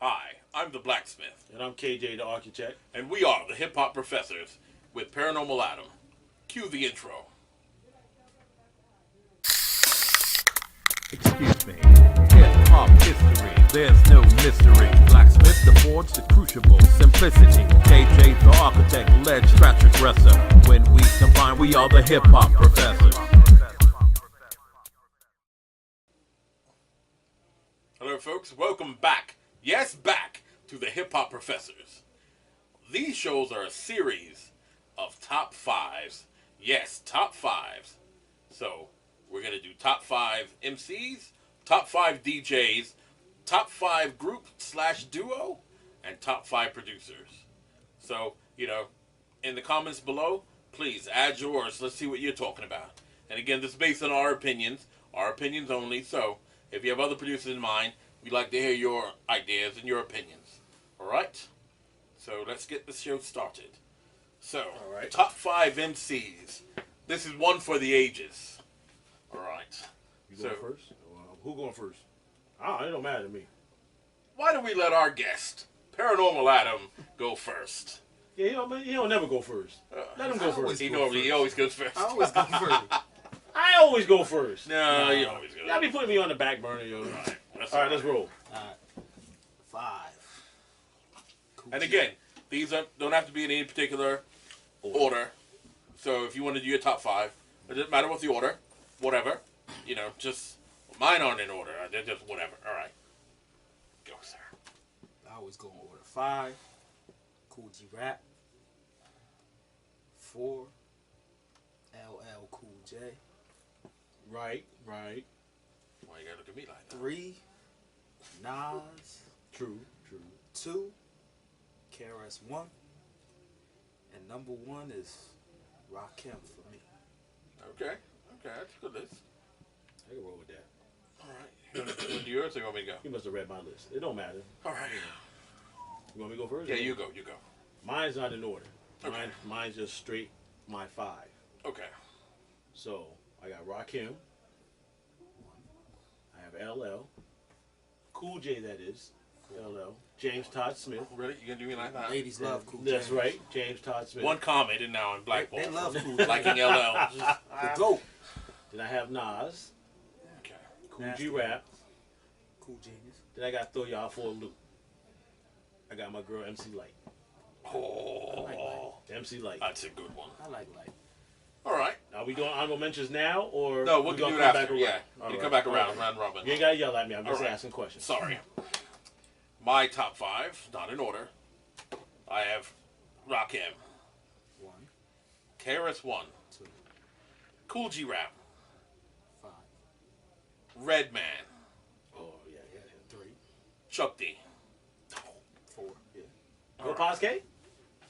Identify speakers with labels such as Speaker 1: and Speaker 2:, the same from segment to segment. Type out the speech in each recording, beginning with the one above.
Speaker 1: Hi, I'm the blacksmith,
Speaker 2: And I'm KJ the architect.
Speaker 1: and we are the Hip Hop Professors with Paranormal Adam. Cue the intro.
Speaker 3: Excuse me. Hip hop history, there's no mystery. Blacksmith, the forge, the crucible, simplicity. KJ, the architect, ledge, scratch, aggressor. When we combine, we are the hip hop professors.
Speaker 1: Hello, folks. Welcome back. Yes, back to the Hip Hop Professors. These shows are a series of top fives. Yes, top fives. So, we're going to do top five MCs, top five DJs, top five group / duo, and top five producers. So, in the comments below, please add yours. Let's see what you're talking about. And again, this is based on our opinions only. So, if you have other producers in mind, we'd like to hear your ideas and your opinions. All right? So, let's get the show started. So,
Speaker 2: All right.
Speaker 1: top five MCs. This is one for the ages. All right.
Speaker 2: You going first? Who going first? It don't matter to me.
Speaker 1: Why don't we let our guest, Paranormal Adam, go first?
Speaker 2: Yeah, he don't never go first. Let him go first.
Speaker 1: He always goes first.
Speaker 4: I always go first.
Speaker 2: I always go first.
Speaker 1: No, you always go.
Speaker 2: Y'all be putting me on the back burner, yo. All right, let's roll.
Speaker 4: Five. Cool.
Speaker 1: And again, these don't have to be in any particular order. So if you want to do your top five, it doesn't matter what the order, whatever. Just mine aren't in order. They're just whatever. All right, go, sir.
Speaker 4: I always go in order. 5. Cool G Rap. 4. LL Cool J.
Speaker 2: Right.
Speaker 1: Why you gotta look at me like that?
Speaker 4: 3. Nas.
Speaker 2: True.
Speaker 4: 2. KRS-One. And number 1 is Rakim for me.
Speaker 1: Okay, that's a good list.
Speaker 2: I can roll with that.
Speaker 1: All right, you want to do yours or you want me to go?
Speaker 2: You must have read my list. It don't matter.
Speaker 1: All right.
Speaker 2: You want me to go first?
Speaker 1: Yeah, you go.
Speaker 2: Mine's not in order.
Speaker 1: Okay.
Speaker 2: Mine's just straight my 5.
Speaker 1: Okay.
Speaker 2: So, I got Rakim. I have LL. Cool J, that is. LL. James Todd Smith.
Speaker 1: Really? You gonna do me like that?
Speaker 4: Ladies love Cool J.
Speaker 2: That's right. James Todd Smith.
Speaker 1: One comment and now I'm blackballed.
Speaker 4: They love Cool
Speaker 1: for
Speaker 4: J.
Speaker 1: liking LL.
Speaker 4: The GOAT.
Speaker 2: Then I have Nas.
Speaker 1: Okay.
Speaker 2: Cool
Speaker 4: Nasty.
Speaker 2: G Rap.
Speaker 4: Cool Genius.
Speaker 2: Then I got to throw y'all for a loop. I got my girl MC Light.
Speaker 1: Oh,
Speaker 2: MC Light.
Speaker 1: that's a good one.
Speaker 4: I like.
Speaker 1: All right.
Speaker 2: Are we doing honorable mentions now, or
Speaker 1: No, we'll
Speaker 2: we
Speaker 1: do
Speaker 2: gonna
Speaker 1: it
Speaker 2: come
Speaker 1: after.
Speaker 2: back around?
Speaker 1: Yeah,
Speaker 2: All
Speaker 1: you
Speaker 2: right.
Speaker 1: come back
Speaker 2: All
Speaker 1: around,
Speaker 2: right.
Speaker 1: round robin.
Speaker 2: You ain't gotta yell at me. I'm just
Speaker 1: All right.
Speaker 2: asking questions.
Speaker 1: Sorry. My top five, not in order. I have Rakim,
Speaker 4: 1.
Speaker 1: KRS-One,
Speaker 4: 2.
Speaker 1: Cool G Rap,
Speaker 4: 5.
Speaker 1: Redman,
Speaker 2: Oh yeah.
Speaker 4: 3.
Speaker 1: Chuck D.
Speaker 4: 4.
Speaker 2: Go Posca?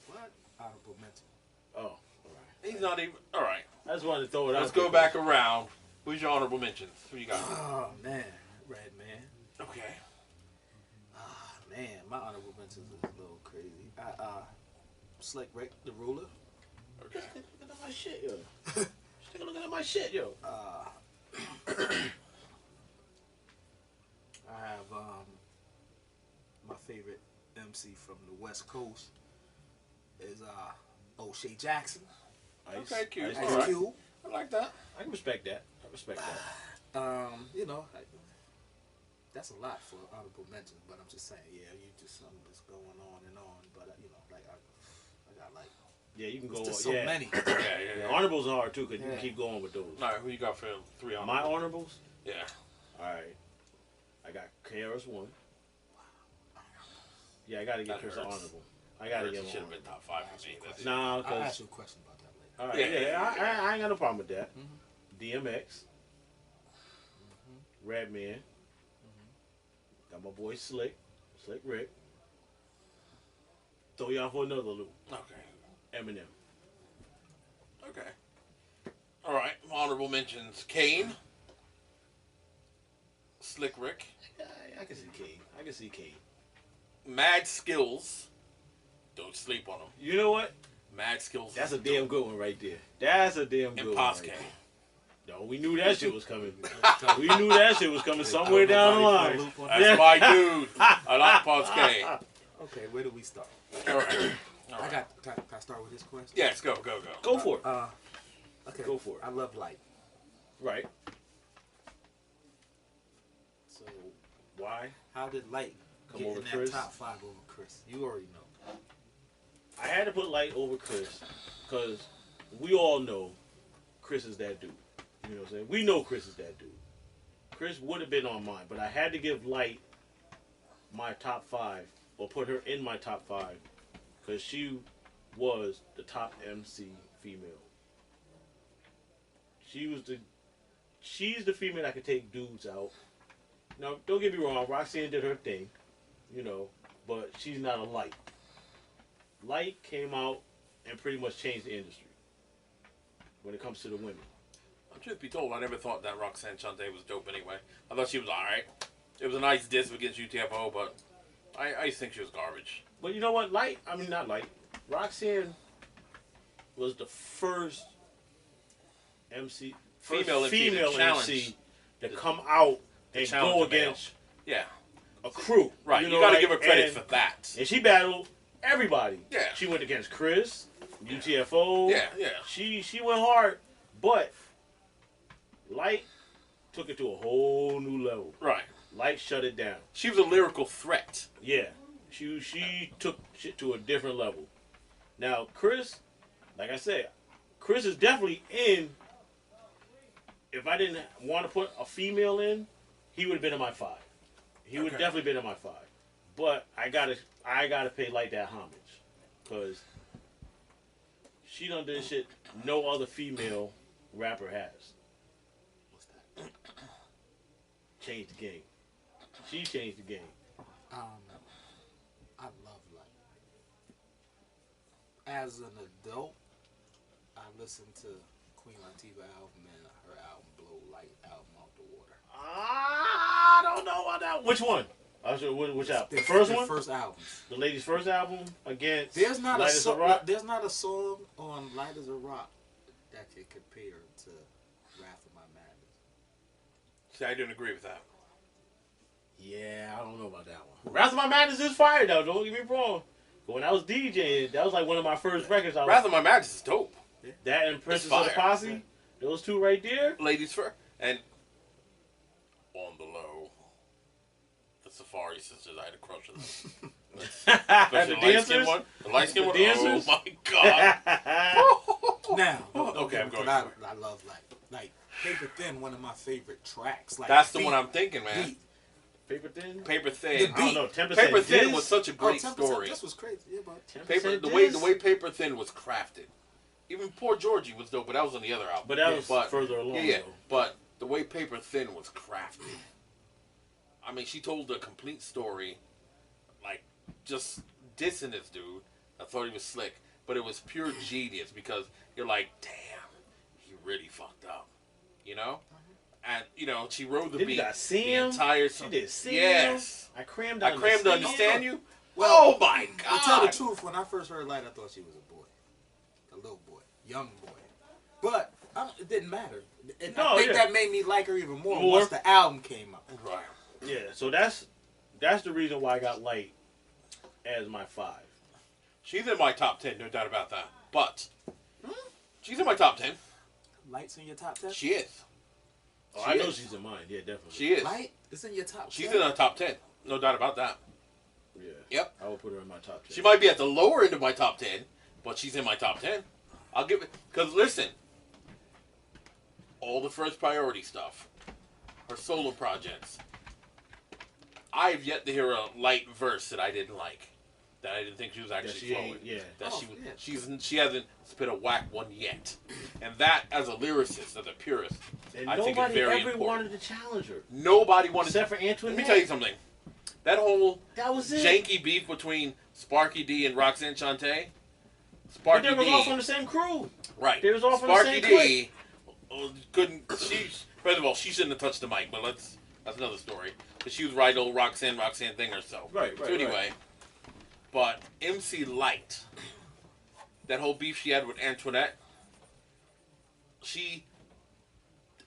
Speaker 4: What? Honorable mention.
Speaker 2: Oh, all right.
Speaker 1: He's not even. All right.
Speaker 2: I just wanted to throw it out.
Speaker 1: Let's go back around. Who's your honorable mentions? Who you got?
Speaker 4: Oh man, Redman.
Speaker 1: Okay.
Speaker 4: Man, my honorable mentions is a little crazy. Slick Rick, the Ruler.
Speaker 1: Okay.
Speaker 2: Look at my shit, yo. Take a look at my shit, yo.
Speaker 4: I have my favorite MC from the West Coast is O'Shea Jackson.
Speaker 2: Ice,
Speaker 1: Okay, cute.
Speaker 2: Ice
Speaker 1: All
Speaker 4: Ice
Speaker 1: right.
Speaker 4: Cube.
Speaker 1: I like that.
Speaker 2: I can respect that. I respect that.
Speaker 4: That's a lot for honorable mentions, but I'm just saying, you just something that's going on and on. But I got like
Speaker 2: Yeah, you can go.
Speaker 4: there's so
Speaker 2: yeah.
Speaker 4: many.
Speaker 2: Yeah, honorables are hard too, because you
Speaker 4: Yeah.
Speaker 2: can keep going with those.
Speaker 1: All right. Who you got for 3 honorables?
Speaker 2: My honorables?
Speaker 1: Yeah.
Speaker 2: All right. I got KRS-One. Yeah, I got to get
Speaker 1: That
Speaker 2: Chris an
Speaker 1: hurts.
Speaker 2: honorable. I got to get
Speaker 1: Should
Speaker 2: him
Speaker 1: have been
Speaker 2: honorable.
Speaker 1: top 5 for me. That's it.
Speaker 2: Nah,
Speaker 4: I'll ask
Speaker 2: because.
Speaker 4: you a question about that later.
Speaker 2: All right,
Speaker 1: Yeah.
Speaker 2: yeah, I ain't got no problem with that. DMX. Redman. Got my boy Slick Rick. Throw y'all for another loop.
Speaker 1: Okay.
Speaker 2: Eminem.
Speaker 1: Okay. All right. Honorable mentions: Kane, Slick Rick,
Speaker 2: I can see Kane. I can see Kane.
Speaker 1: Mad Skills. Don't sleep on him.
Speaker 2: You know what?
Speaker 1: Mad Skills.
Speaker 2: That's
Speaker 1: is
Speaker 2: a damn
Speaker 1: dope.
Speaker 2: good one right there. That's a damn good
Speaker 1: And
Speaker 2: one.
Speaker 1: Posca.
Speaker 2: Right No, we knew that shit was coming. We knew that shit was coming somewhere down the line.
Speaker 1: That's my dude. I like Pascal.
Speaker 4: Okay, where do we start?
Speaker 1: All right.
Speaker 4: Can I start with this question?
Speaker 1: Yes, go.
Speaker 2: Go for it.
Speaker 4: Okay.
Speaker 2: Go for it.
Speaker 4: I love light.
Speaker 2: Right.
Speaker 4: So,
Speaker 2: Why?
Speaker 4: how did light
Speaker 2: Come
Speaker 4: get
Speaker 2: over
Speaker 4: in that
Speaker 2: Chris?
Speaker 4: top 5 over Chris? You already know.
Speaker 2: I had to put Light over Chris because we all know Chris is that dude. You know what I'm saying? We know Chris is that dude. Chris would have been on mine, but I had to give Light my top 5 or put her in my top 5 because she was the top MC female. She's the female that could take dudes out. Now, don't get me wrong, Roxanne did her thing, you know, but she's not a Light. Light came out and pretty much changed the industry when it comes to the women.
Speaker 1: Truth be told, I never thought that Roxanne Shante was dope anyway. I thought she was alright. It was a nice diss against UTFO, but I just think she was garbage.
Speaker 2: But you know what? Not Light. Roxanne was the first MC,
Speaker 1: Female challenge.
Speaker 2: MC to come out and
Speaker 1: challenge
Speaker 2: go
Speaker 1: a male.
Speaker 2: against
Speaker 1: Yeah.
Speaker 2: a crew.
Speaker 1: Right, you
Speaker 2: know,
Speaker 1: gotta
Speaker 2: like,
Speaker 1: give her credit
Speaker 2: and-
Speaker 1: for that.
Speaker 2: And she battled everybody.
Speaker 1: Yeah.
Speaker 2: She went against Chris, UTFO.
Speaker 1: Yeah.
Speaker 2: She went hard, but Light took it to a whole new level.
Speaker 1: Right.
Speaker 2: Light shut it down.
Speaker 1: She was a lyrical threat.
Speaker 2: Yeah. She took shit to a different level. Now, Chris, like I said, Chris is definitely in. If I didn't want to put a female in, he would have been in my 5. He would
Speaker 1: Okay.
Speaker 2: definitely been in my 5. But I gotta pay Light that homage. Because she done did shit no other female rapper has.
Speaker 4: What's that?
Speaker 2: Changed the game. She changed the game.
Speaker 4: I love light. As an adult, I listened to Queen Latifah album and her album Blow Light album out the water.
Speaker 2: I don't know about that. Which one? Which album? The first
Speaker 4: the
Speaker 2: one?
Speaker 4: First album.
Speaker 2: The lady's first album against
Speaker 4: There's not
Speaker 2: Light
Speaker 4: a
Speaker 2: as a Rock?
Speaker 4: There's not a song on Light as a Rock that can compare to Wrath of My Madness.
Speaker 1: See, I didn't agree with that.
Speaker 2: Yeah, I don't know about that one. Wrath of My Madness is fire though. Don't get me wrong. But when I was DJing, that was like one of my first records.
Speaker 1: Wrath of My Majesty is dope.
Speaker 2: That and Princess
Speaker 1: It's
Speaker 2: of the
Speaker 1: fire.
Speaker 2: Posse. Those two right there.
Speaker 1: Ladies first. And on the low, the Safari sisters, I had a crush on them. Especially
Speaker 2: The
Speaker 1: the light-skinned
Speaker 2: dancers?
Speaker 1: one. The light-skinned
Speaker 2: The
Speaker 1: one?
Speaker 2: dancers?
Speaker 1: Oh my god.
Speaker 4: Now,
Speaker 1: Okay, I'm going
Speaker 4: I,
Speaker 1: for it.
Speaker 4: I love like Paper Thin, one of my favorite tracks. Like
Speaker 1: That's the
Speaker 4: beat,
Speaker 1: one I'm thinking, man.
Speaker 4: beat.
Speaker 2: Paper Thin.
Speaker 1: Paper
Speaker 4: The
Speaker 1: Thin.
Speaker 4: beat.
Speaker 2: I don't know. 10%
Speaker 1: Paper Thin
Speaker 2: this?
Speaker 1: was such a great
Speaker 4: 10%
Speaker 1: story.
Speaker 4: This was crazy. Yeah, but
Speaker 2: 10%
Speaker 1: The
Speaker 2: this?
Speaker 1: way Paper Thin was crafted. Even Poor Georgie was dope, but that was on the other album.
Speaker 2: But that was further along.
Speaker 1: Yeah,
Speaker 2: though.
Speaker 1: but the way Paper Thin was crafted. I mean, she told a complete story, like, just dissing this dude. I thought he was slick, but it was pure genius because you're like, damn, he really fucked up, you know? And, you know, she rode the
Speaker 2: Did
Speaker 1: beat
Speaker 2: you guys see
Speaker 1: the
Speaker 2: him?
Speaker 1: entire
Speaker 2: She
Speaker 1: song.
Speaker 2: did see
Speaker 1: Yes.
Speaker 2: him. I crammed
Speaker 1: I crammed to
Speaker 2: understand.
Speaker 1: understand you?
Speaker 4: Well,
Speaker 1: Oh my
Speaker 4: to
Speaker 1: God.
Speaker 4: tell the truth, when I first heard Light, I thought she was a boy, a little boy, young boy. But it didn't matter, and
Speaker 2: No,
Speaker 4: I think
Speaker 2: yeah.
Speaker 4: that made me like her even more
Speaker 2: More.
Speaker 4: once the album came out.
Speaker 1: Right.
Speaker 2: Yeah, so that's the reason why I got Light as my 5.
Speaker 1: She's in my top 10, no doubt about that. But she's in my top 10.
Speaker 4: Light's in your top 10.
Speaker 1: She is.
Speaker 2: Oh,
Speaker 1: She
Speaker 2: I know
Speaker 1: is.
Speaker 2: she's in mine. Yeah, definitely.
Speaker 1: She is.
Speaker 4: Light is in your top 10.
Speaker 1: She's in our top 10. No doubt about that.
Speaker 2: Yeah.
Speaker 1: Yep.
Speaker 2: I will put her in my top 10.
Speaker 1: She might be at the lower end of my top 10, but she's in my top 10. I'll give it. Because listen, all the first priority stuff, her solo projects, I've yet to hear a Light verse that I didn't like. That I didn't think she was actually
Speaker 2: she
Speaker 1: flowing.
Speaker 2: ain't- yeah.
Speaker 1: That
Speaker 4: Oh,
Speaker 1: she
Speaker 4: yeah.
Speaker 1: she hasn't spit a whack one yet. And that, as a lyricist, as a purist,
Speaker 2: And
Speaker 1: I think it's
Speaker 2: nobody
Speaker 1: very
Speaker 2: ever
Speaker 1: important.
Speaker 2: wanted to challenge her.
Speaker 1: Nobody wanted.
Speaker 2: Except for
Speaker 1: Let
Speaker 2: Antoinette.
Speaker 1: me tell you something. That whole
Speaker 2: That was it.
Speaker 1: janky beef between Sparky D and Roxanne Shante.
Speaker 2: But
Speaker 1: Sparky
Speaker 2: they was
Speaker 1: D,
Speaker 2: all from the same crew.
Speaker 1: right?
Speaker 2: they was all from the
Speaker 1: Sparky
Speaker 2: same
Speaker 1: D couldn't. She first of all, she shouldn't have touched the mic, but that's another story. But she was right, old Roxanne thing herself.
Speaker 2: Right,
Speaker 1: So anyway, but MC Light, that whole beef she had with Antoinette,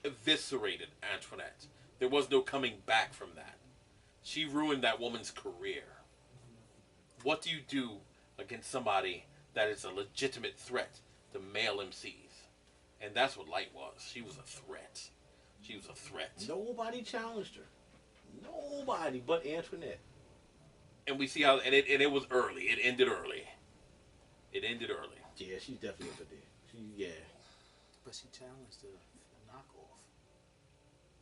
Speaker 1: eviscerated Antoinette. There was no coming back from that. She ruined that woman's career. What do you do against somebody that is a legitimate threat to male MCs? And that's what Light was. She was a threat. She was a threat.
Speaker 2: Nobody challenged her. Nobody but Antoinette.
Speaker 1: And we see how, and it was early. It ended early. It ended early.
Speaker 2: Yeah, she's definitely up there. Yeah.
Speaker 4: But she challenged a knockoff.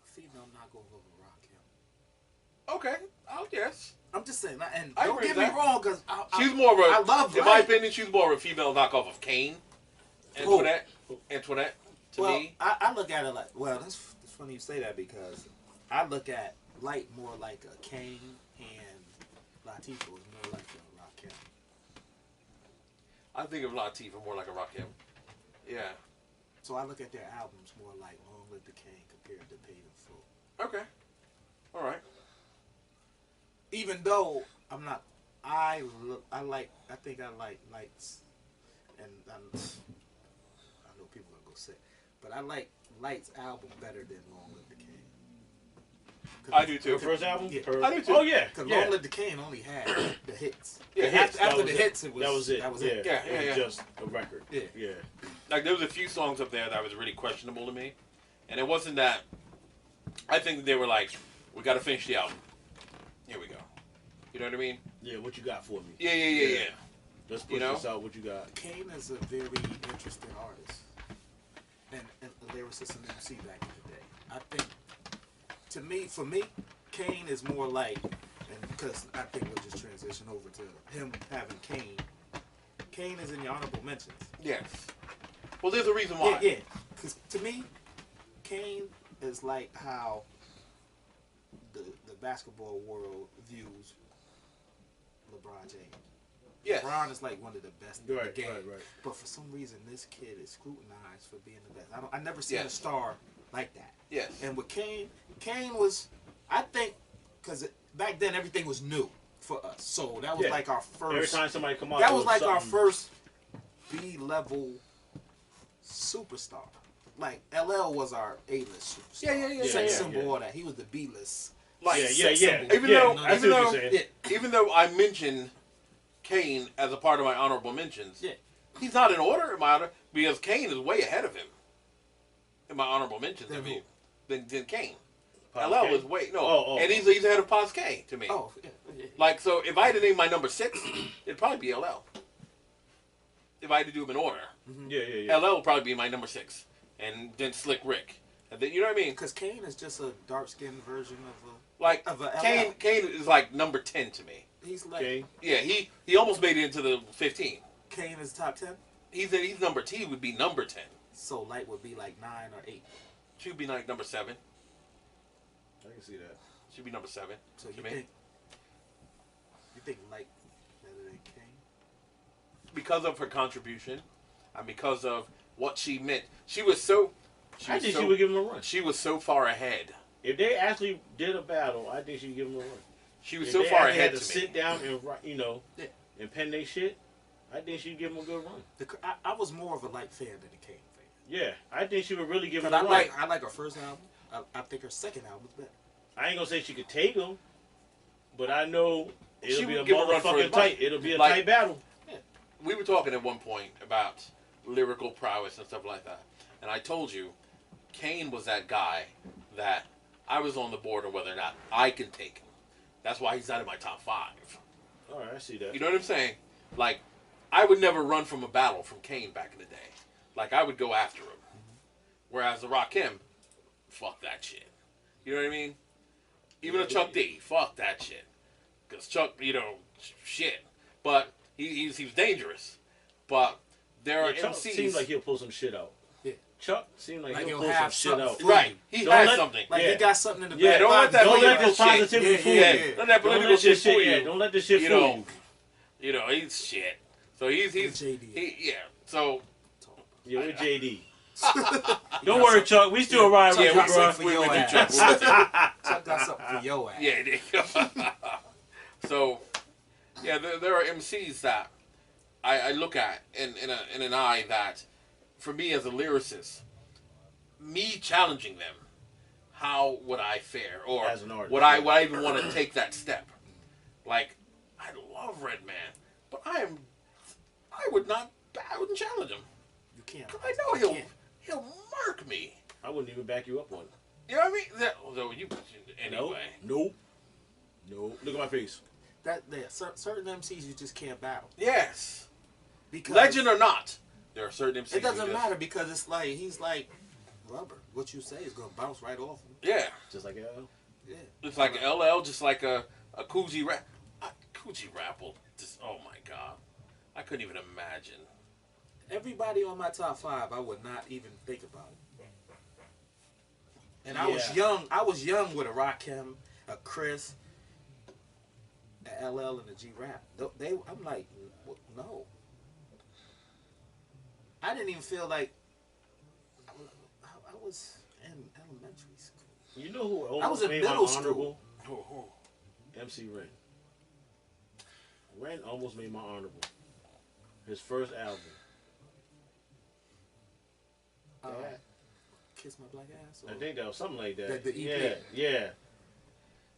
Speaker 4: A female knockoff of a Rakim.
Speaker 1: Okay. Oh, yes.
Speaker 4: I'm just saying, and
Speaker 1: I
Speaker 4: don't
Speaker 1: agree
Speaker 4: get
Speaker 1: with
Speaker 4: me
Speaker 1: that.
Speaker 4: wrong, because
Speaker 1: She's more of a,
Speaker 4: I love
Speaker 1: in my
Speaker 4: Light.
Speaker 1: opinion, she's more of a female knockoff of Kane. Antoinette. Antoinette, to
Speaker 4: Well,
Speaker 1: me.
Speaker 4: I look at it like, well, that's funny you say that, because I look at Light more like a Kane, and Latifah was more like a Rakim.
Speaker 1: I think of Latifah more like a Rakim. Yeah.
Speaker 4: So I look at their albums more like Long Live the Kane compared to Paid in Full.
Speaker 1: Okay. All right.
Speaker 4: Even though I'm not, I think I like Light's, and I know people are gonna go sick, but I like Light's album better than Long Live the Kane.
Speaker 1: I do too.
Speaker 2: Her first album?
Speaker 4: Yeah.
Speaker 2: Her-
Speaker 1: I do too.
Speaker 2: Oh, yeah.
Speaker 4: Because
Speaker 2: Yeah.
Speaker 4: Long Live the Kane only had the hits.
Speaker 1: Yeah,
Speaker 2: hits,
Speaker 4: After
Speaker 2: that
Speaker 4: the
Speaker 2: was
Speaker 4: hits, it was
Speaker 2: That was it.
Speaker 4: That was
Speaker 2: yeah.
Speaker 4: it.
Speaker 1: Yeah,
Speaker 2: It was
Speaker 1: yeah.
Speaker 2: just a record.
Speaker 4: Yeah.
Speaker 2: Yeah.
Speaker 1: Like, there was a few songs up there that was really questionable to me. And it wasn't that... I think they were like, we got to finish the album. Here we go. You know what I mean?
Speaker 2: Yeah, what you got for me?
Speaker 1: Yeah.
Speaker 2: Let's push
Speaker 1: You know?
Speaker 2: this out. What you got?
Speaker 4: Kane is a very interesting artist, and a lyricist and MC back in the day. I think, for me, Kane is more like, and because I think we'll just transition over to him having Kane. Kane is in the honorable mentions.
Speaker 1: Yes. Well, there's a reason why.
Speaker 4: Yeah. Because to me, Kane is like how the basketball world views LeBron James.
Speaker 1: Yes.
Speaker 4: LeBron is like one of the best in
Speaker 2: Right,
Speaker 4: the game.
Speaker 2: right.
Speaker 4: But for some reason, this kid is scrutinized for being the best. I never seen
Speaker 1: Yes.
Speaker 4: a star like that.
Speaker 1: Yes.
Speaker 4: And with Kane was, I think, because back then everything was new for us. So that was
Speaker 2: Yeah.
Speaker 4: like our
Speaker 2: Every
Speaker 4: first.
Speaker 2: time somebody come out,
Speaker 4: That
Speaker 2: there
Speaker 4: was like our
Speaker 2: something-
Speaker 4: first B-level superstar. Like LL was our A-list superstar.
Speaker 1: Yeah,
Speaker 4: Sex
Speaker 2: yeah,
Speaker 4: symbol,
Speaker 2: yeah.
Speaker 4: all that. He was the B-list.
Speaker 1: Like,
Speaker 2: Yeah.
Speaker 4: sex symbol.
Speaker 1: Even
Speaker 2: Yeah,
Speaker 1: though,
Speaker 2: I see what you're saying.
Speaker 1: even though I mentioned Kane as a part of my honorable mentions,
Speaker 4: Yeah.
Speaker 1: he's not in order in my honor because Kane is way ahead of him in my honorable mentions.
Speaker 4: Than who?
Speaker 1: Than Kane.
Speaker 2: Paz
Speaker 1: LL
Speaker 2: K?
Speaker 1: was way
Speaker 2: Oh.
Speaker 1: and he's ahead of Paz K to me.
Speaker 4: Oh, yeah.
Speaker 1: Like, so if I had to name my number 6, it'd probably be LL. If I had to do them in order,
Speaker 2: Yeah.
Speaker 1: LL would probably be my number 6, and then Slick Rick, and then you know what I mean?
Speaker 4: Because Kane is just a dark-skinned version
Speaker 1: Like
Speaker 4: of a
Speaker 1: Kane is like number 10 to me.
Speaker 4: he's like
Speaker 2: Okay.
Speaker 1: Yeah, he almost made it into the 15.
Speaker 4: Kane is top 10.
Speaker 1: He's number T would be number 10.
Speaker 4: So Light would be like 9 or 8.
Speaker 1: Should be like number 7.
Speaker 2: I can see that.
Speaker 1: Should be number 7.
Speaker 4: So
Speaker 1: to
Speaker 4: you
Speaker 1: me.
Speaker 4: think Light better than Kane?
Speaker 1: Because of her contribution, and because of what she meant, she was so.
Speaker 2: I think she would give him a run.
Speaker 1: She was so far ahead.
Speaker 2: If they actually did a battle, I think she'd give him a run.
Speaker 1: She was
Speaker 2: If
Speaker 1: so
Speaker 2: they
Speaker 1: far
Speaker 2: actually
Speaker 1: ahead
Speaker 2: had
Speaker 1: to
Speaker 2: to
Speaker 1: me.
Speaker 2: sit down and write,
Speaker 4: Yeah.
Speaker 2: and pen their shit, I think she'd give him a good run.
Speaker 4: I was more of a Light fan than a Kane fan.
Speaker 2: Yeah, I think she would really give him
Speaker 4: Because
Speaker 2: a run.
Speaker 4: I like her first album. I think her second album is better.
Speaker 2: I ain't gonna say she could take him, but I know it'll
Speaker 1: She
Speaker 2: be a
Speaker 1: would give a run for his
Speaker 2: motherfucking
Speaker 1: money.
Speaker 2: tight. It'll be a
Speaker 1: Like-
Speaker 2: tight battle.
Speaker 1: We were talking at one point about lyrical prowess and stuff like that, and I told you, Kane was that guy that I was on the board on whether or not I can take him. That's why he's not in my top 5.
Speaker 2: All right, I see that.
Speaker 1: You know what I'm saying? Like, I would never run from a battle from Kane back in the day. Like, I would go after him. Whereas the Rakim, fuck that shit. You know what I mean? Even a Chuck D, fuck that shit. Because Chuck, shit. But he's dangerous. But there are
Speaker 2: Chuck
Speaker 1: MCs.
Speaker 2: seems like he'll pull some shit out.
Speaker 4: Yeah.
Speaker 2: Chuck seems like,
Speaker 4: Like
Speaker 2: he'll
Speaker 4: he'll
Speaker 2: pull some
Speaker 4: have
Speaker 2: shit
Speaker 4: something
Speaker 2: out.
Speaker 4: for
Speaker 1: right.
Speaker 4: you.
Speaker 1: He
Speaker 2: Don't
Speaker 1: has
Speaker 2: let-
Speaker 1: something.
Speaker 4: Like
Speaker 2: Yeah.
Speaker 4: he got something in the
Speaker 1: Yeah,
Speaker 4: back.
Speaker 1: don't let that
Speaker 2: Don't let
Speaker 1: political
Speaker 2: this
Speaker 1: shit.
Speaker 2: positivity
Speaker 4: Yeah,
Speaker 2: fool
Speaker 4: yeah,
Speaker 2: you.
Speaker 4: yeah.
Speaker 1: Let that
Speaker 2: Don't
Speaker 1: political
Speaker 2: let this
Speaker 1: shit fool
Speaker 2: shit. Yeah,
Speaker 1: you.
Speaker 2: don't let this shit
Speaker 1: You
Speaker 2: fool
Speaker 1: know,
Speaker 2: you.
Speaker 1: He's shit. So he's
Speaker 4: JD.
Speaker 1: yeah. So
Speaker 2: Yeah, we're JD. Don't worry, Chuck. We still ride
Speaker 4: Chuck
Speaker 2: with you,
Speaker 4: got
Speaker 2: bro.
Speaker 4: something for your
Speaker 1: with you,
Speaker 4: ass.
Speaker 1: Chuck.
Speaker 4: Chuck got something for your ass.
Speaker 1: Yeah, there you go. So, yeah, there are MCs that I look at in an eye that, for me as a lyricist, me challenging them, how would I fare? Or
Speaker 2: As an artist,
Speaker 1: would I even want to take that step? Like, I love Redman, but I wouldn't challenge him.
Speaker 4: You can't.
Speaker 1: 'Cause I know
Speaker 4: You can't.
Speaker 1: he'll mark me.
Speaker 2: I wouldn't even back you up on it.
Speaker 1: You know what I mean? Though you anyway.
Speaker 2: Nope. Look at my face.
Speaker 4: Certain MCs you just can't battle.
Speaker 1: Yes.
Speaker 4: Because
Speaker 1: Legend or not, there are certain MCs.
Speaker 4: it doesn't
Speaker 1: who just-
Speaker 4: matter because it's like he's like rubber. What you say is gonna bounce right off him.
Speaker 1: Yeah.
Speaker 2: Just like L.
Speaker 4: Yeah.
Speaker 1: It's like an LL, just like a Coogee rap. Coogee rap will just, oh my God. I couldn't even imagine.
Speaker 4: Everybody on my top 5, I would not even think about it. And I was
Speaker 2: Yeah.
Speaker 4: young. I was young with a Rakim, a Chris, a LL, and a G Rap. I'm like, no. I didn't even feel like I was in elementary school.
Speaker 2: You know who
Speaker 4: I
Speaker 2: almost
Speaker 4: was in
Speaker 2: made my
Speaker 4: middle school.
Speaker 2: honorable?
Speaker 1: Oh,
Speaker 2: MC Ren. Ren almost made my honorable. His first album. Yeah.
Speaker 4: Kiss My Black Ass.
Speaker 2: I think that was something like that.
Speaker 4: The EP.
Speaker 2: Yeah.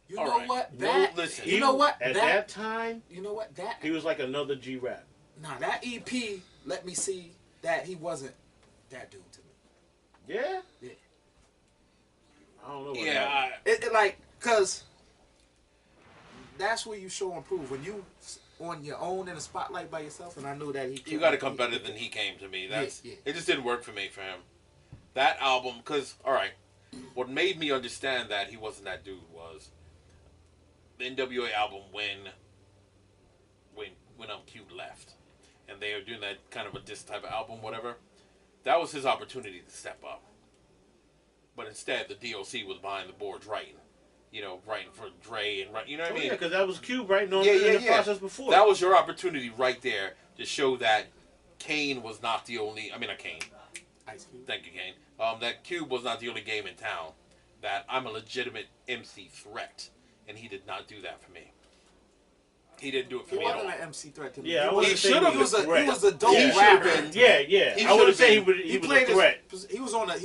Speaker 4: You
Speaker 1: All
Speaker 4: know
Speaker 1: right.
Speaker 4: what?
Speaker 1: No,
Speaker 4: That
Speaker 1: listen.
Speaker 4: you know what?
Speaker 2: At that time,
Speaker 4: you know what? That
Speaker 2: he was like another G-Rap.
Speaker 4: that EP let me see that he wasn't that dude to me.
Speaker 2: Yeah?
Speaker 4: Yeah.
Speaker 2: I don't know what
Speaker 1: yeah.
Speaker 4: It like, cause that's where you show and prove when you on your own in the spotlight by yourself. And I knew that he.
Speaker 1: You got to come better than he came to me. That's
Speaker 4: Yeah.
Speaker 1: It just didn't work for me for him. That album, because all right, what made me understand that he wasn't that dude was the NWA album when Cube left, and they were doing that kind of a diss type of album, whatever. That was his opportunity to step up, but instead the DOC was behind the boards writing for Dre and you know what I mean?
Speaker 2: Yeah, because that was Cube writing on
Speaker 1: Yeah,
Speaker 2: in the process before.
Speaker 1: That was your opportunity right there to show that Kane was not the only. I mean, not Kane.
Speaker 4: Ice Cube.
Speaker 1: Thank you, Kane. That Cube was not the only game in town. That I'm a legitimate MC threat, and he did not do that for me. He didn't do it for
Speaker 4: He
Speaker 1: me at
Speaker 4: wasn't
Speaker 1: all.
Speaker 4: an MC threat to me.
Speaker 2: Yeah, I
Speaker 4: he
Speaker 2: wouldn't
Speaker 4: was,
Speaker 2: say
Speaker 1: should've
Speaker 2: he
Speaker 4: he was a
Speaker 2: threat.
Speaker 4: he was a dope
Speaker 1: He should've
Speaker 4: rapper.
Speaker 1: been.
Speaker 2: Yeah.
Speaker 1: He
Speaker 2: I wouldn't
Speaker 1: should've
Speaker 2: say
Speaker 1: been.
Speaker 2: he was
Speaker 4: played
Speaker 2: a threat.
Speaker 4: he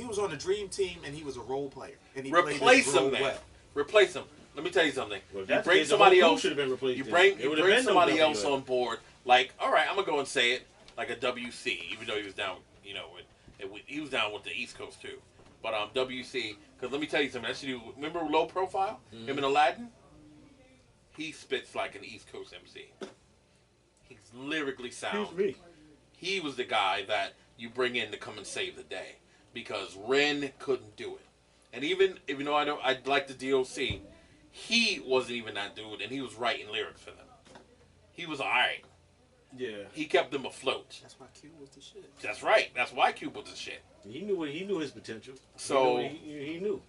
Speaker 4: was on the Dream Team and he was a role player. And he
Speaker 1: Replace
Speaker 4: played his role
Speaker 1: him then.
Speaker 4: well.
Speaker 1: Replace him. Let me tell you something.
Speaker 2: Well,
Speaker 1: You
Speaker 2: that's
Speaker 1: bring
Speaker 2: the
Speaker 1: somebody
Speaker 2: whole crew
Speaker 1: else.
Speaker 2: should have been replaced
Speaker 1: You
Speaker 2: then.
Speaker 1: bring
Speaker 2: It would've
Speaker 1: bring
Speaker 2: been no
Speaker 1: somebody else
Speaker 2: WA.
Speaker 1: on board. Like, all right, I'm gonna go and say it like a WC, even though he was down. He was down with the East Coast too. But WC, because let me tell you something. That shit, remember Low Profile? Him and Aladdin. He spits like an East Coast MC. He's lyrically sound.
Speaker 2: Excuse me.
Speaker 1: He was the guy that you bring in to come and save the day because Ren couldn't do it. And even though I like the DOC, he wasn't even that dude, and he was writing lyrics for them. He was alright.
Speaker 2: Yeah.
Speaker 1: He kept them afloat.
Speaker 4: That's why Q was the shit.
Speaker 1: That's right. That's why Cube was the shit.
Speaker 2: He knew his potential.
Speaker 1: So-
Speaker 2: he knew.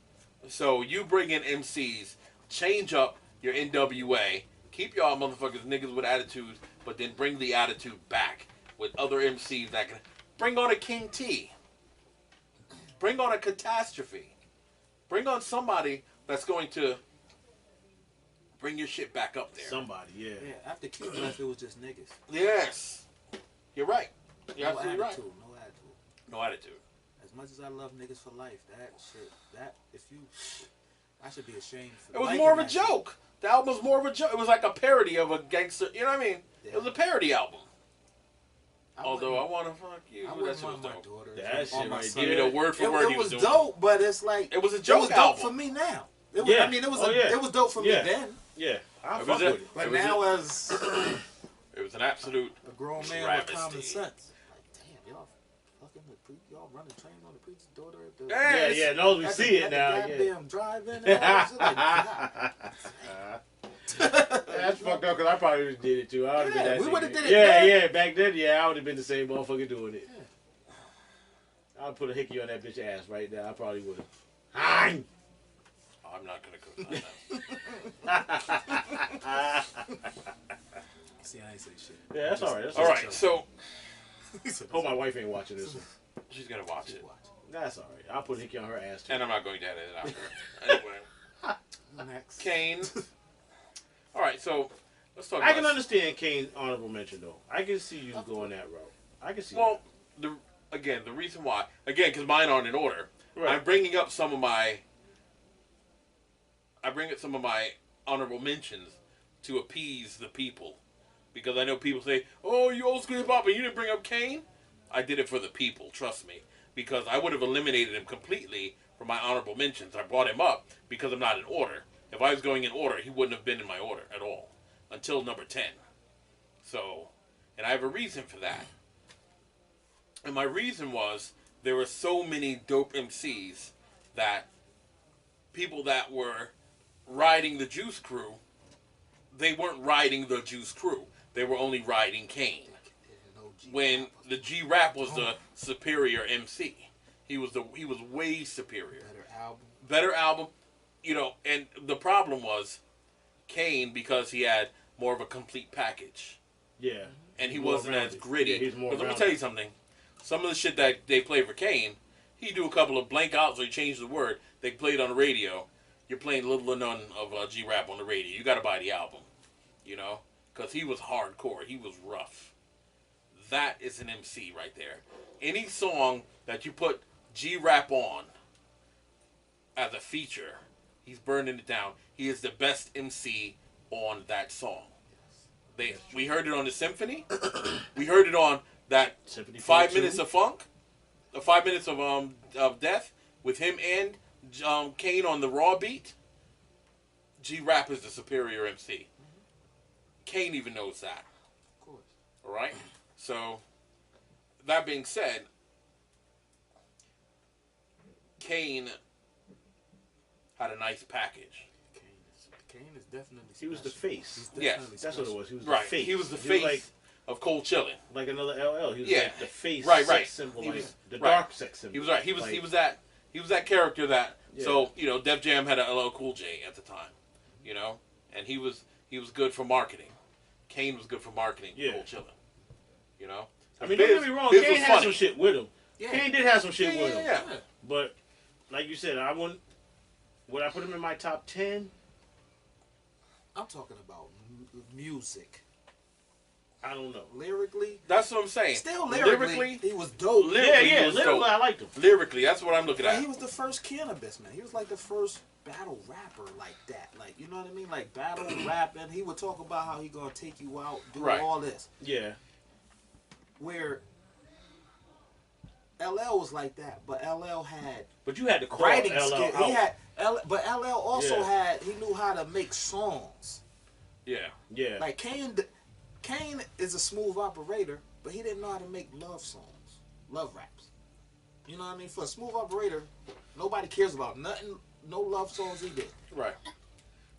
Speaker 1: So you bring in MCs, change up your NWA, keep y'all motherfuckers niggas with attitudes, but then bring the attitude back with other MCs that can bring on a King T. Bring on a Catastrophe. Bring on somebody that's going to bring your shit back up there.
Speaker 2: Somebody, yeah.
Speaker 4: Yeah, after Q left, it was just niggas.
Speaker 1: Yes. You're right. You're
Speaker 4: No
Speaker 1: absolutely right.
Speaker 4: attitude, no attitude.
Speaker 1: No attitude.
Speaker 4: As much as I love niggas for life, I should be ashamed. For
Speaker 1: It was
Speaker 4: liking
Speaker 1: more of a
Speaker 4: that shit.
Speaker 1: joke. The album was more of a joke. It was like a parody of a gangster. You know what I mean? It was a parody album. Although I want to fuck you.
Speaker 4: I
Speaker 1: That
Speaker 4: wouldn't
Speaker 1: shit was
Speaker 4: want my
Speaker 1: dope.
Speaker 4: daughter.
Speaker 2: That
Speaker 4: or
Speaker 2: shit
Speaker 4: my
Speaker 2: right
Speaker 4: son.
Speaker 1: Give me the word for word
Speaker 4: It
Speaker 1: he
Speaker 4: was
Speaker 1: was doing.
Speaker 4: dope, but it's like
Speaker 1: It was a
Speaker 4: it
Speaker 1: joke
Speaker 4: was dope
Speaker 1: album.
Speaker 4: for me now. It was,
Speaker 2: Yeah.
Speaker 4: I mean, it was
Speaker 2: Oh, yeah.
Speaker 4: it was dope for me
Speaker 2: Yeah.
Speaker 4: then.
Speaker 2: Yeah. I
Speaker 1: It
Speaker 2: fuck
Speaker 1: was a-
Speaker 2: with it.
Speaker 4: But
Speaker 1: It was
Speaker 4: now, as
Speaker 1: It was an absolute.
Speaker 4: a grown man
Speaker 1: travesty.
Speaker 4: with common sense, like, damn, y'all fucking y'all running train on the preacher's daughter at the
Speaker 2: Yeah, yeah. No, we
Speaker 4: at
Speaker 2: see
Speaker 4: the,
Speaker 2: it
Speaker 4: at
Speaker 2: now.
Speaker 4: the
Speaker 2: Yeah.
Speaker 4: goddamn drive-in. And all this. Like, God.
Speaker 2: That's fucked up because I probably would've did it too. I would've
Speaker 4: Yeah,
Speaker 2: been that
Speaker 4: we
Speaker 2: nigga.
Speaker 4: would've did it
Speaker 2: Yeah,
Speaker 4: then.
Speaker 2: yeah. Back then, yeah, I would have been the same motherfucker doing it. I'll put a hickey on that bitch ass right now. I probably would have. Hein!
Speaker 1: I'm not gonna cook that.
Speaker 4: See, I ain't say shit.
Speaker 2: Yeah, that's all right. That's
Speaker 1: All
Speaker 2: all
Speaker 1: right, so
Speaker 2: Hope my wife ain't watching this one.
Speaker 1: she's gonna watch it,
Speaker 2: That's all right. I'll put a hickey on her ass too.
Speaker 1: and I'm not going to edit it out. Anyway,
Speaker 4: Next.
Speaker 1: Kane. All right, so let's talk.
Speaker 2: I can
Speaker 1: about
Speaker 2: understand Kane's honorable mention though. I can see you going that route. I can see.
Speaker 1: Well, the reason why, because mine aren't in order.
Speaker 2: Right.
Speaker 1: I'm bringing up some of my. I bring up some of my honorable mentions to appease the people, because I know people say, "Oh, you old school hip hop, and you didn't bring up Kane." I did it for the people, trust me, because I would have eliminated him completely from my honorable mentions. I brought him up because I'm not in order. If I was going in order, he wouldn't have been in my order at all until number 10. So, and I have a reason for that. And my reason was there were so many dope MCs that people that were riding the Juice Crew, they weren't riding the Juice Crew. They were only riding Kane. When the G-Rap was the superior MC. He was way superior. Better album. You know, and the problem was Kane, because he had more of a complete package.
Speaker 2: Yeah.
Speaker 1: And he
Speaker 2: More
Speaker 1: wasn't as
Speaker 2: rounded.
Speaker 1: gritty.
Speaker 2: Yeah, he's more
Speaker 1: But let me
Speaker 2: rounded.
Speaker 1: tell you something. Some of the shit that they play for Kane, he do a couple of blank outs or he changed the word. They played on the radio. You're playing little or none of G-Rap on the radio. You got to buy the album. You know? Because he was hardcore. He was rough. That is an MC right there. Any song that you put G-Rap on as a feature, he's burning it down. He is the best MC on that song. We heard it on the Symphony. We heard it on that
Speaker 2: Symphony
Speaker 1: 5
Speaker 2: Part
Speaker 1: minutes
Speaker 2: 2.
Speaker 1: of funk, the 5 minutes of death with him and Kane on the raw beat. G-Rap is the superior MC. Kane even knows that.
Speaker 4: Of course.
Speaker 1: All right. So, that being said, Kane had a nice package.
Speaker 4: Kane is definitely
Speaker 2: He was the
Speaker 4: special.
Speaker 2: face.
Speaker 4: He's
Speaker 1: Yes.
Speaker 4: definitely
Speaker 2: That's what it
Speaker 4: special.
Speaker 2: was. He was
Speaker 1: Right.
Speaker 2: the face.
Speaker 1: He was the face
Speaker 2: like,
Speaker 1: of Cold Chillin'.
Speaker 2: like another LL. He was
Speaker 1: Yeah.
Speaker 2: like the face.
Speaker 1: Right,
Speaker 2: sex
Speaker 1: right.
Speaker 2: symbol,
Speaker 1: He
Speaker 2: like
Speaker 1: was-
Speaker 2: the
Speaker 1: right.
Speaker 2: dark sex symbol.
Speaker 1: He was right. He was
Speaker 2: Like,
Speaker 1: he was that character that.
Speaker 2: Yeah.
Speaker 1: So you know, Def Jam had a LL Cool J at the time, you know, and he was good for marketing. Kane was good for marketing.
Speaker 2: Yeah.
Speaker 1: Cold Chillin'. You know.
Speaker 2: I mean, don't get me wrong.
Speaker 1: Biz
Speaker 2: Kane
Speaker 1: was
Speaker 2: had
Speaker 1: funny.
Speaker 2: some shit with him.
Speaker 4: Yeah.
Speaker 2: Kane did have some shit
Speaker 1: Yeah,
Speaker 2: with him.
Speaker 1: yeah.
Speaker 2: But like you said, I wouldn't. Would I put him in my top 10?
Speaker 4: I'm talking about music.
Speaker 2: I don't know.
Speaker 4: Lyrically,
Speaker 1: That's what I'm saying.
Speaker 4: still lyrically, he was dope.
Speaker 1: Lyrically,
Speaker 2: Yeah,
Speaker 1: he
Speaker 2: yeah.
Speaker 1: was
Speaker 2: Literally,
Speaker 1: dope.
Speaker 2: I liked him.
Speaker 1: Lyrically, that's what I'm looking
Speaker 4: Like,
Speaker 1: at.
Speaker 4: he was the first cannabis man. He was like the first battle rapper like that. Like, you know what I mean? Like battle rapping. He would talk about how he gonna take you out, do
Speaker 1: Right.
Speaker 4: all this.
Speaker 2: Yeah.
Speaker 4: Where LL was like that, but LL had
Speaker 2: But you had to call
Speaker 4: writing
Speaker 2: LL
Speaker 4: skill.
Speaker 2: out.
Speaker 4: He had but LL also
Speaker 2: Yeah.
Speaker 4: he knew how to make songs.
Speaker 1: Yeah.
Speaker 2: Yeah.
Speaker 4: Like Kane is a smooth operator, but he didn't know how to make love songs, love raps. You know what I mean? For a smooth operator, nobody cares about nothing, no love songs he did.
Speaker 1: Right.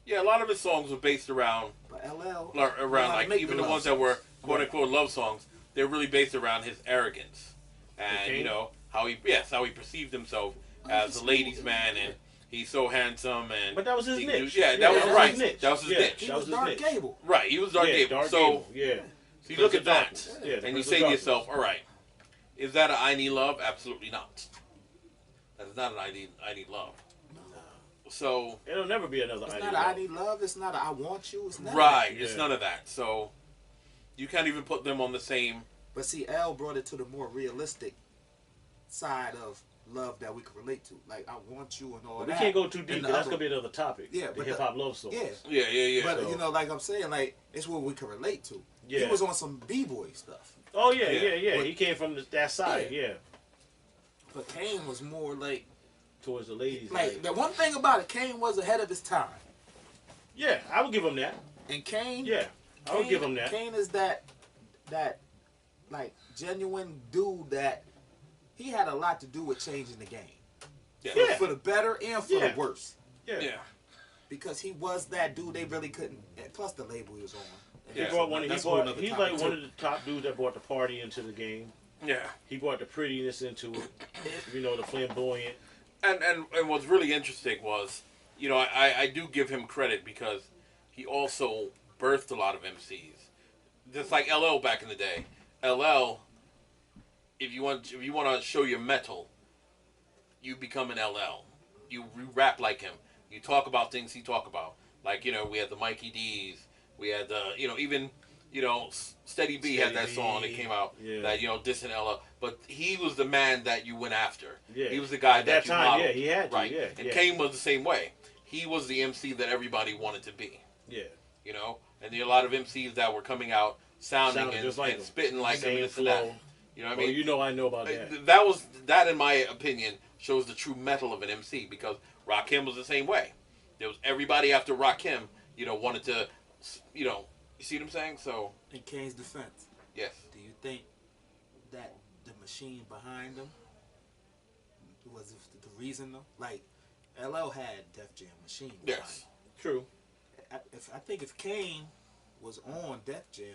Speaker 1: Yeah, a lot of his songs were based around
Speaker 4: But LL
Speaker 1: around
Speaker 4: knew how to
Speaker 1: like
Speaker 4: make
Speaker 1: even the
Speaker 4: love
Speaker 1: ones that
Speaker 4: songs.
Speaker 1: were quote unquote love songs. They're really based around his arrogance and
Speaker 2: Okay.
Speaker 1: you know how he perceived himself as a ladies' man and he's so handsome and
Speaker 2: But that was his
Speaker 1: he can
Speaker 2: niche.
Speaker 1: do- yeah,
Speaker 2: Yeah,
Speaker 1: that was
Speaker 2: that was
Speaker 1: right.
Speaker 2: his niche.
Speaker 1: That was his
Speaker 2: Yeah.
Speaker 1: niche.
Speaker 4: He
Speaker 2: That
Speaker 4: was
Speaker 2: was his
Speaker 4: Dark
Speaker 2: niche.
Speaker 4: Gable.
Speaker 1: Right, he was Dark
Speaker 2: Yeah,
Speaker 1: Gable.
Speaker 2: Dark
Speaker 1: So
Speaker 2: Gable. Yeah.
Speaker 1: so you look
Speaker 2: Prince
Speaker 1: at
Speaker 2: of
Speaker 1: that
Speaker 2: Darkness. Yeah, the
Speaker 1: and you
Speaker 2: Prince of
Speaker 1: say to
Speaker 2: Darkness.
Speaker 1: yourself, all right, is that an I need love? Absolutely not. That is not an I need love. So
Speaker 2: It'll never be another
Speaker 4: It's
Speaker 2: I
Speaker 4: not
Speaker 2: Need
Speaker 4: a I
Speaker 2: Love.
Speaker 4: need love. It's not a I want you. It's not
Speaker 1: right,
Speaker 2: Yeah.
Speaker 1: it's none of that. So you can't even put them on the same.
Speaker 4: But see, L brought it to the more realistic side of love that we can relate to. Like I want you and all
Speaker 2: But we
Speaker 4: that.
Speaker 2: can't go too
Speaker 4: And
Speaker 2: deep.
Speaker 4: the
Speaker 2: 'Cause That's
Speaker 4: other-
Speaker 2: gonna be another topic.
Speaker 4: Yeah,
Speaker 2: the
Speaker 4: but
Speaker 2: hip hop love songs.
Speaker 4: Yeah.
Speaker 1: Yeah.
Speaker 4: But
Speaker 2: So-
Speaker 4: you know, like I'm saying, like it's what we can relate to. He
Speaker 2: Yeah.
Speaker 4: was on some b-boy stuff.
Speaker 2: Oh yeah,
Speaker 1: Yeah.
Speaker 2: yeah.
Speaker 4: But-
Speaker 2: He came from that side.
Speaker 4: Yeah.
Speaker 2: Yeah.
Speaker 4: But Kane was more like
Speaker 2: Towards the ladies.
Speaker 4: the one thing about it, Kane was ahead of his time.
Speaker 2: Yeah, I would give him that.
Speaker 4: And Kane,
Speaker 2: Yeah, I would give him that.
Speaker 4: Kane is that like genuine dude that he had a lot to do with changing the game
Speaker 2: Yeah.
Speaker 4: for the better and for
Speaker 2: Yeah.
Speaker 4: the worse.
Speaker 2: Yeah.
Speaker 1: Yeah.
Speaker 4: Because he was that dude they really couldn't. And plus the label he was on. And
Speaker 2: He
Speaker 1: Yeah.
Speaker 2: brought one. He
Speaker 4: that's a whole
Speaker 2: brought.
Speaker 4: nother
Speaker 2: He's
Speaker 4: topic,
Speaker 2: like one
Speaker 4: too.
Speaker 2: of the top dudes that brought the party into the game.
Speaker 1: Yeah.
Speaker 2: He brought the prettiness into it. You know, the flamboyant.
Speaker 1: And what's really interesting was, you know, I do give him credit because he also birthed a lot of MCs. Just like LL back in the day. LL, if you want to show your metal, you become an LL. You rap like him. You talk about things he talk about. Like, you know, we had the Mikey D's. We had the, you know, even Steady B had that
Speaker 4: Steady
Speaker 1: song that
Speaker 4: B.
Speaker 1: came out
Speaker 2: Yeah.
Speaker 1: that dissing Ella, but he was the man that you went after.
Speaker 2: Yeah.
Speaker 1: He was the guy
Speaker 2: At
Speaker 1: that
Speaker 2: that
Speaker 1: you
Speaker 2: time,
Speaker 1: modeled.
Speaker 2: yeah, he had to,
Speaker 1: right.
Speaker 2: yeah,
Speaker 1: And
Speaker 2: yeah.
Speaker 1: Kane was the same way. He was the MC that everybody wanted to be.
Speaker 2: Yeah.
Speaker 1: And there are a lot of MCs that were coming out sounding
Speaker 2: Sounded
Speaker 1: and,
Speaker 2: just like
Speaker 1: and
Speaker 2: him.
Speaker 1: spitting like him
Speaker 2: Same
Speaker 1: and this and that.
Speaker 2: flow.
Speaker 1: You know what I
Speaker 2: Well,
Speaker 1: mean?
Speaker 2: I know about that.
Speaker 1: That in my opinion shows the true metal of an MC, because Rakim was the same way. There was everybody after Rakim, wanted to, you see what I'm saying? So
Speaker 4: In Kane's defense,
Speaker 1: yes,
Speaker 4: do you think that the machine behind him was the reason though? Like, LL had Def Jam Machine.
Speaker 1: yes,
Speaker 2: True.
Speaker 4: I think if Kane was on Def Jam,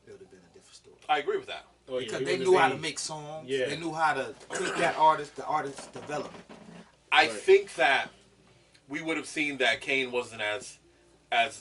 Speaker 4: it would have been a different story.
Speaker 1: I agree with that.
Speaker 2: Oh, yeah,
Speaker 4: Because
Speaker 2: he
Speaker 4: they
Speaker 2: wouldn't
Speaker 4: knew
Speaker 2: have
Speaker 4: how to
Speaker 2: been-
Speaker 4: make songs.
Speaker 2: Yeah.
Speaker 4: They knew how to take the artist's development.
Speaker 1: I
Speaker 2: Right.
Speaker 1: think that we would have seen that Kane wasn't as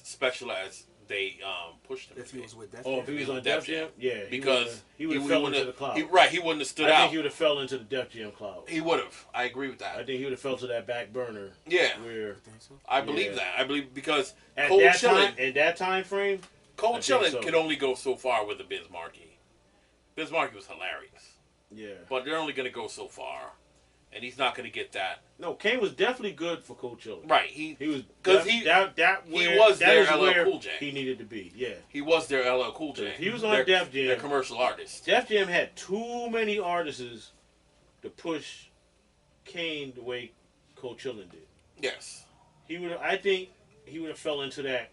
Speaker 1: special as they pushed him.
Speaker 4: If
Speaker 1: to
Speaker 4: he
Speaker 1: be.
Speaker 4: was with Def
Speaker 2: Oh,
Speaker 4: Jam.
Speaker 2: if he was on
Speaker 1: Def
Speaker 2: Def
Speaker 1: Jam.
Speaker 2: Jam, yeah,
Speaker 1: Because
Speaker 2: he would have fell
Speaker 1: wouldn't
Speaker 2: into the cloud.
Speaker 1: He wouldn't have stood
Speaker 2: I
Speaker 1: out.
Speaker 2: think he would have fell into the Def Jam cloud.
Speaker 1: He would have. I agree with
Speaker 2: I
Speaker 1: that.
Speaker 2: think he would have fell to that back burner.
Speaker 1: Yeah,
Speaker 2: Where
Speaker 4: Think so?
Speaker 1: I believe
Speaker 2: Yeah.
Speaker 1: that. I believe because
Speaker 2: at
Speaker 1: Cold
Speaker 2: that
Speaker 1: Chillin',
Speaker 2: time, in that time frame, I
Speaker 1: Cold
Speaker 2: think
Speaker 1: Chillin'
Speaker 2: so.
Speaker 1: could only go so far with the Biz Markie. Biz Markie was hilarious,
Speaker 2: yeah.
Speaker 1: but they're only going to go so far, and he's not going to get that.
Speaker 2: No, Kane was definitely good for Coachella.
Speaker 1: Right.
Speaker 2: He was
Speaker 1: 'Cause
Speaker 2: that
Speaker 1: he was
Speaker 2: that
Speaker 1: their
Speaker 2: is
Speaker 1: LL
Speaker 2: where
Speaker 1: Cool J.
Speaker 2: he needed to be. Yeah.
Speaker 1: He was their LL Cool J.
Speaker 2: If he was on
Speaker 1: their,
Speaker 2: Def Jam-
Speaker 1: their commercial artist.
Speaker 2: Def Jam had too many artists to push Kane the way Coachella did.
Speaker 1: Yes.
Speaker 2: I think he would have fell into that,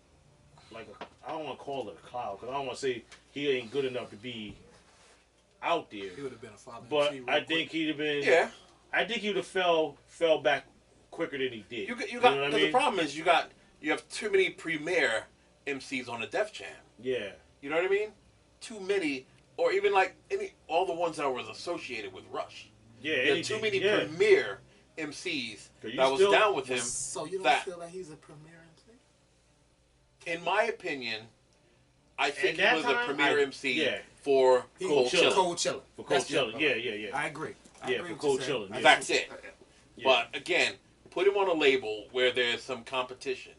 Speaker 2: I don't want to call it a cloud, because I don't want to say he ain't good enough to be out there.
Speaker 4: He would have been a father.
Speaker 2: But
Speaker 4: MC real
Speaker 2: I
Speaker 4: quick.
Speaker 2: think he'd have been.
Speaker 1: Yeah.
Speaker 2: I think he would have fell back quicker than he did.
Speaker 1: You got.
Speaker 2: know what I
Speaker 1: 'cause
Speaker 2: mean?
Speaker 1: the problem is you have too many premier MCs on a Def Jam.
Speaker 2: Yeah.
Speaker 1: You know what I mean? Too many, or even like all the ones that was associated with Rush.
Speaker 2: Yeah.
Speaker 1: There are
Speaker 2: anything,
Speaker 1: too many
Speaker 2: yeah.
Speaker 1: premier MCs
Speaker 2: But you
Speaker 1: that was
Speaker 2: still-
Speaker 1: down with him.
Speaker 4: So you don't
Speaker 1: that-
Speaker 4: feel like he's a premier MC?
Speaker 1: In my opinion, I think he
Speaker 2: that
Speaker 1: was
Speaker 2: time,
Speaker 1: a premier
Speaker 2: I-
Speaker 1: MC
Speaker 2: yeah.
Speaker 1: for
Speaker 2: Cold Chillin'.
Speaker 4: Cold Chillin'.
Speaker 2: For
Speaker 4: That's
Speaker 2: Coachella.
Speaker 4: different.
Speaker 2: Yeah, yeah, yeah.
Speaker 4: I agree. I
Speaker 2: Yeah,
Speaker 4: agree
Speaker 2: for
Speaker 4: with you
Speaker 2: Coachella,
Speaker 4: saying.
Speaker 2: yeah.
Speaker 1: That's it.
Speaker 2: Yeah.
Speaker 1: But again, put him on a label where there's some competition,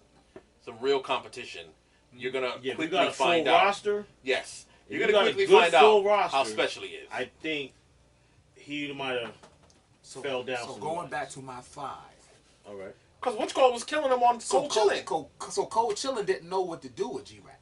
Speaker 1: some real competition. You're gonna
Speaker 2: Yeah, if you
Speaker 1: quickly
Speaker 2: got a full
Speaker 1: find out.
Speaker 2: roster,
Speaker 1: Yes,
Speaker 2: If
Speaker 1: you're
Speaker 2: you
Speaker 1: gonna
Speaker 2: got a
Speaker 1: quickly
Speaker 2: good
Speaker 1: find
Speaker 2: full
Speaker 1: out
Speaker 2: roster,
Speaker 1: how special he is.
Speaker 2: I think he might have fell down.
Speaker 4: So
Speaker 2: some
Speaker 4: going
Speaker 2: more.
Speaker 4: back to my 5.
Speaker 2: All right.
Speaker 1: Because What's Called was killing him on Cold Chillin'.
Speaker 4: So Cold Chillin' didn't know what to do with G-Rap.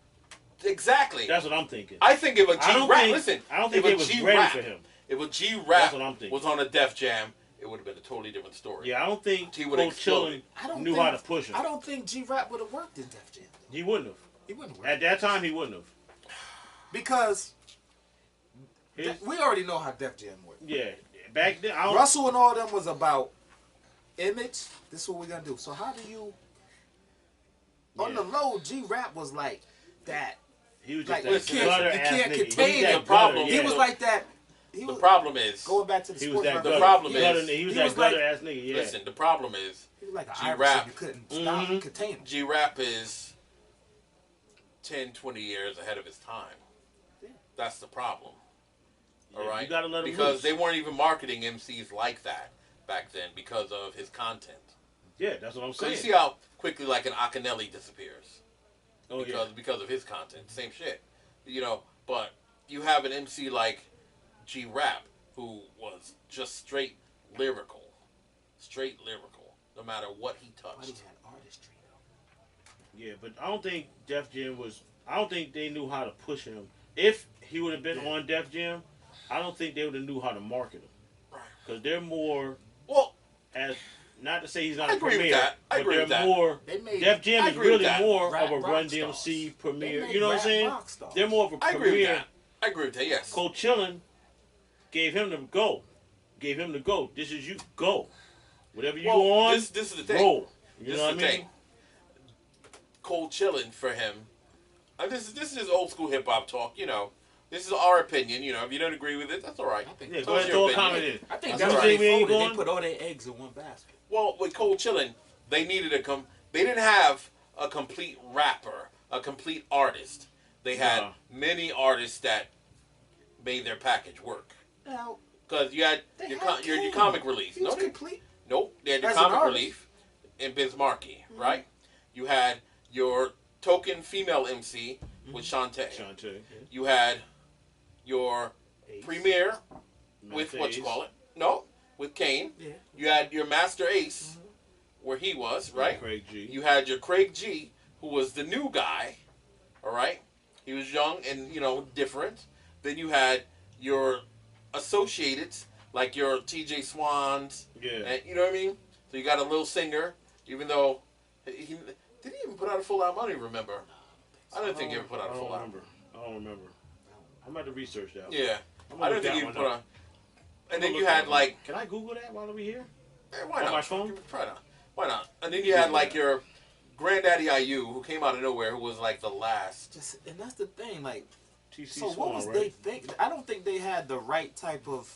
Speaker 1: Exactly.
Speaker 2: That's what I'm thinking.
Speaker 1: I think if a
Speaker 2: I don't
Speaker 1: G-Rap,
Speaker 2: think-
Speaker 1: listen,
Speaker 2: I don't think
Speaker 1: if
Speaker 2: it
Speaker 1: a
Speaker 2: was
Speaker 1: G-Rap,
Speaker 2: ready for him.
Speaker 1: If a
Speaker 2: That's
Speaker 1: G-Rap
Speaker 2: what I'm thinking.
Speaker 1: was on a Def Jam, it would have been a totally different story.
Speaker 2: Yeah, I don't think
Speaker 1: He would've
Speaker 2: Coachella
Speaker 1: exploded.
Speaker 2: knew how to push him.
Speaker 4: I don't think G-Rap would have worked in Def Jam. Though.
Speaker 2: He wouldn't have.
Speaker 4: He wouldn't have
Speaker 2: At
Speaker 4: worked.
Speaker 2: that time, he wouldn't have.
Speaker 4: Because
Speaker 2: His-
Speaker 4: we already know how Def Jam worked.
Speaker 2: yeah, back then, I don't.
Speaker 4: Russell and all them was about image. This is what we're going to do. So how do you... On
Speaker 2: Yeah.
Speaker 4: the low, G-Rap was like that.
Speaker 2: He was
Speaker 4: Like,
Speaker 2: just
Speaker 1: you
Speaker 2: that
Speaker 1: can't-
Speaker 2: gutter
Speaker 4: you
Speaker 2: ass
Speaker 4: can't
Speaker 2: nigga.
Speaker 4: contain
Speaker 2: He was that
Speaker 4: the
Speaker 1: problem.
Speaker 2: gutter,
Speaker 4: He
Speaker 2: yeah.
Speaker 4: was like that. He
Speaker 1: The
Speaker 4: was
Speaker 1: problem is,
Speaker 4: going back to the
Speaker 2: He
Speaker 4: sports
Speaker 2: was that
Speaker 4: reference.
Speaker 2: gutter.
Speaker 1: problem
Speaker 2: gutter,
Speaker 1: is-
Speaker 2: he was
Speaker 4: he
Speaker 2: that
Speaker 4: was like-
Speaker 2: gutter ass nigga. Yeah.
Speaker 1: listen, the problem is,
Speaker 4: He was like an
Speaker 1: G-Rap.
Speaker 4: Irishman. You couldn't stop,
Speaker 2: Mhm.
Speaker 4: contain him.
Speaker 1: G-Rap is 10, 20 years ahead of his time.
Speaker 4: Yeah.
Speaker 1: That's the problem. All
Speaker 2: Yeah,
Speaker 1: right?
Speaker 2: You gotta let him
Speaker 1: Because
Speaker 2: loose.
Speaker 1: they weren't even marketing MCs like that back then because of his content.
Speaker 2: Yeah, that's what I'm
Speaker 1: So you
Speaker 2: saying.
Speaker 1: see how quickly like an Akinelli disappears
Speaker 2: Oh
Speaker 1: because
Speaker 2: yeah.
Speaker 1: because of his content. Same shit. But you have an MC like G-Rap who was just straight lyrical. No matter what he
Speaker 4: But he
Speaker 1: touched.
Speaker 4: had artistry, though.
Speaker 2: Yeah, but I don't think Def Jam was. I don't think they knew how to push him. If he would have been on Def Jam, I don't think they would have knew how to market him.
Speaker 1: Right.
Speaker 2: Because they're more
Speaker 1: Well,
Speaker 2: as not to say he's not
Speaker 1: I
Speaker 2: a
Speaker 1: agree with
Speaker 2: premier,
Speaker 1: that. I
Speaker 2: but
Speaker 1: agree
Speaker 2: they're
Speaker 1: with that.
Speaker 2: more.
Speaker 4: They made
Speaker 2: Def Jam
Speaker 1: I
Speaker 2: is
Speaker 1: agree with
Speaker 2: really
Speaker 1: that.
Speaker 2: more
Speaker 4: Rap
Speaker 2: of a
Speaker 4: rock
Speaker 2: Run
Speaker 4: stars.
Speaker 2: DMC
Speaker 4: They
Speaker 2: premier.
Speaker 4: made
Speaker 2: You know what I'm
Speaker 4: rap
Speaker 2: saying?
Speaker 4: rock stars.
Speaker 2: They're more of a
Speaker 1: I agree with
Speaker 2: premier.
Speaker 1: that. I agree with that, yes.
Speaker 2: Coachella gave him the go. Gave him the go. This is you. Go. Whatever you
Speaker 1: Well,
Speaker 2: on,
Speaker 1: this is the thing.
Speaker 2: roll. You
Speaker 1: This
Speaker 2: know what I
Speaker 1: is the
Speaker 2: mean?
Speaker 1: thing. Cold Chillin' for him. This is just old school hip hop talk. This is our opinion. If you don't agree with it, that's all right.
Speaker 4: I think,
Speaker 2: Yeah,
Speaker 1: So
Speaker 2: go ahead
Speaker 1: it's
Speaker 2: and
Speaker 1: your
Speaker 2: throw a
Speaker 1: opinion.
Speaker 2: comment in.
Speaker 4: I think
Speaker 2: That's
Speaker 4: that's
Speaker 2: what
Speaker 4: why
Speaker 2: we
Speaker 4: they
Speaker 2: ain't
Speaker 4: folded.
Speaker 2: going.
Speaker 4: They put all their eggs in one basket.
Speaker 1: Well, with Cold Chillin', they needed They didn't have a complete rapper, a complete artist. They had
Speaker 2: Nah.
Speaker 1: many artists that made their package work.
Speaker 4: Now,
Speaker 1: Because you had
Speaker 4: they
Speaker 1: your
Speaker 4: had
Speaker 1: your
Speaker 4: King.
Speaker 1: comic relief.
Speaker 4: He was
Speaker 1: they-
Speaker 4: complete.
Speaker 1: Nope, they had your
Speaker 4: As an
Speaker 1: comic
Speaker 4: artist.
Speaker 1: relief in Biz Markie, right? You had your token female MC with Shantae.
Speaker 2: Shantae. Yeah.
Speaker 1: You had your
Speaker 4: Ace.
Speaker 1: Premier with
Speaker 2: Master
Speaker 1: what you
Speaker 2: Ace.
Speaker 1: call it? No, with Kane.
Speaker 4: Yeah.
Speaker 1: You had your Master Ace, where he was, right?
Speaker 2: Craig G.
Speaker 1: You had your Craig G, who was the new guy, all right? He was young and, different. Then you had your associates, like your TJ Swans,
Speaker 2: Yeah.
Speaker 1: and you know what I mean? So you got a little singer, even though he did he even put out a full album? I don't even remember. I don't think he ever put out a full album.
Speaker 2: I don't remember. I'm about to research that one.
Speaker 1: Yeah.
Speaker 2: I'm gonna
Speaker 1: I don't
Speaker 2: look
Speaker 1: think
Speaker 2: that
Speaker 1: he even
Speaker 2: one
Speaker 1: put
Speaker 2: up.
Speaker 1: out. And then
Speaker 2: I'm
Speaker 1: you
Speaker 2: gonna
Speaker 1: had
Speaker 2: look that one
Speaker 1: like
Speaker 2: up. Can I Google that while we're here?
Speaker 1: why
Speaker 2: on
Speaker 1: not?
Speaker 2: my phone?
Speaker 1: Why not? Why not? And then you had like your Granddaddy IU, who came out of nowhere, who was like the last.
Speaker 4: And that's the thing, like.
Speaker 2: TC
Speaker 4: So what
Speaker 2: Swan,
Speaker 4: was
Speaker 2: right?
Speaker 4: they think? I don't think they had the right type of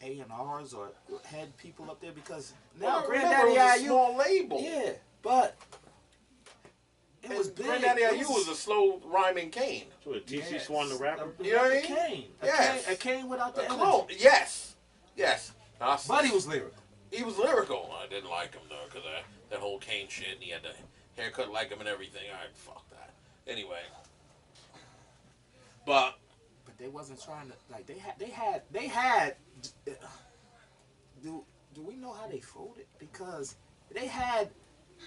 Speaker 4: A&Rs or had people up there because now
Speaker 1: Well, remember, it was a
Speaker 4: Granddaddy IU,
Speaker 1: small label.
Speaker 4: yeah, but it was big.
Speaker 1: Granddaddy
Speaker 4: It
Speaker 1: IU was a slow rhyming Kane.
Speaker 2: So what, TC
Speaker 4: yes,
Speaker 2: Swan the rapper?
Speaker 1: You know what I mean?
Speaker 4: Kane.
Speaker 1: Yes.
Speaker 4: A Kane without the
Speaker 1: A
Speaker 4: energy.
Speaker 1: clone. Yes.
Speaker 4: But he was lyrical.
Speaker 1: He was lyrical. I didn't like him though because that whole Kane shit. And he had the haircut like him and everything. All right, fuck that. Anyway, but
Speaker 4: But they wasn't trying to like they had. Do we know how they folded? Because they had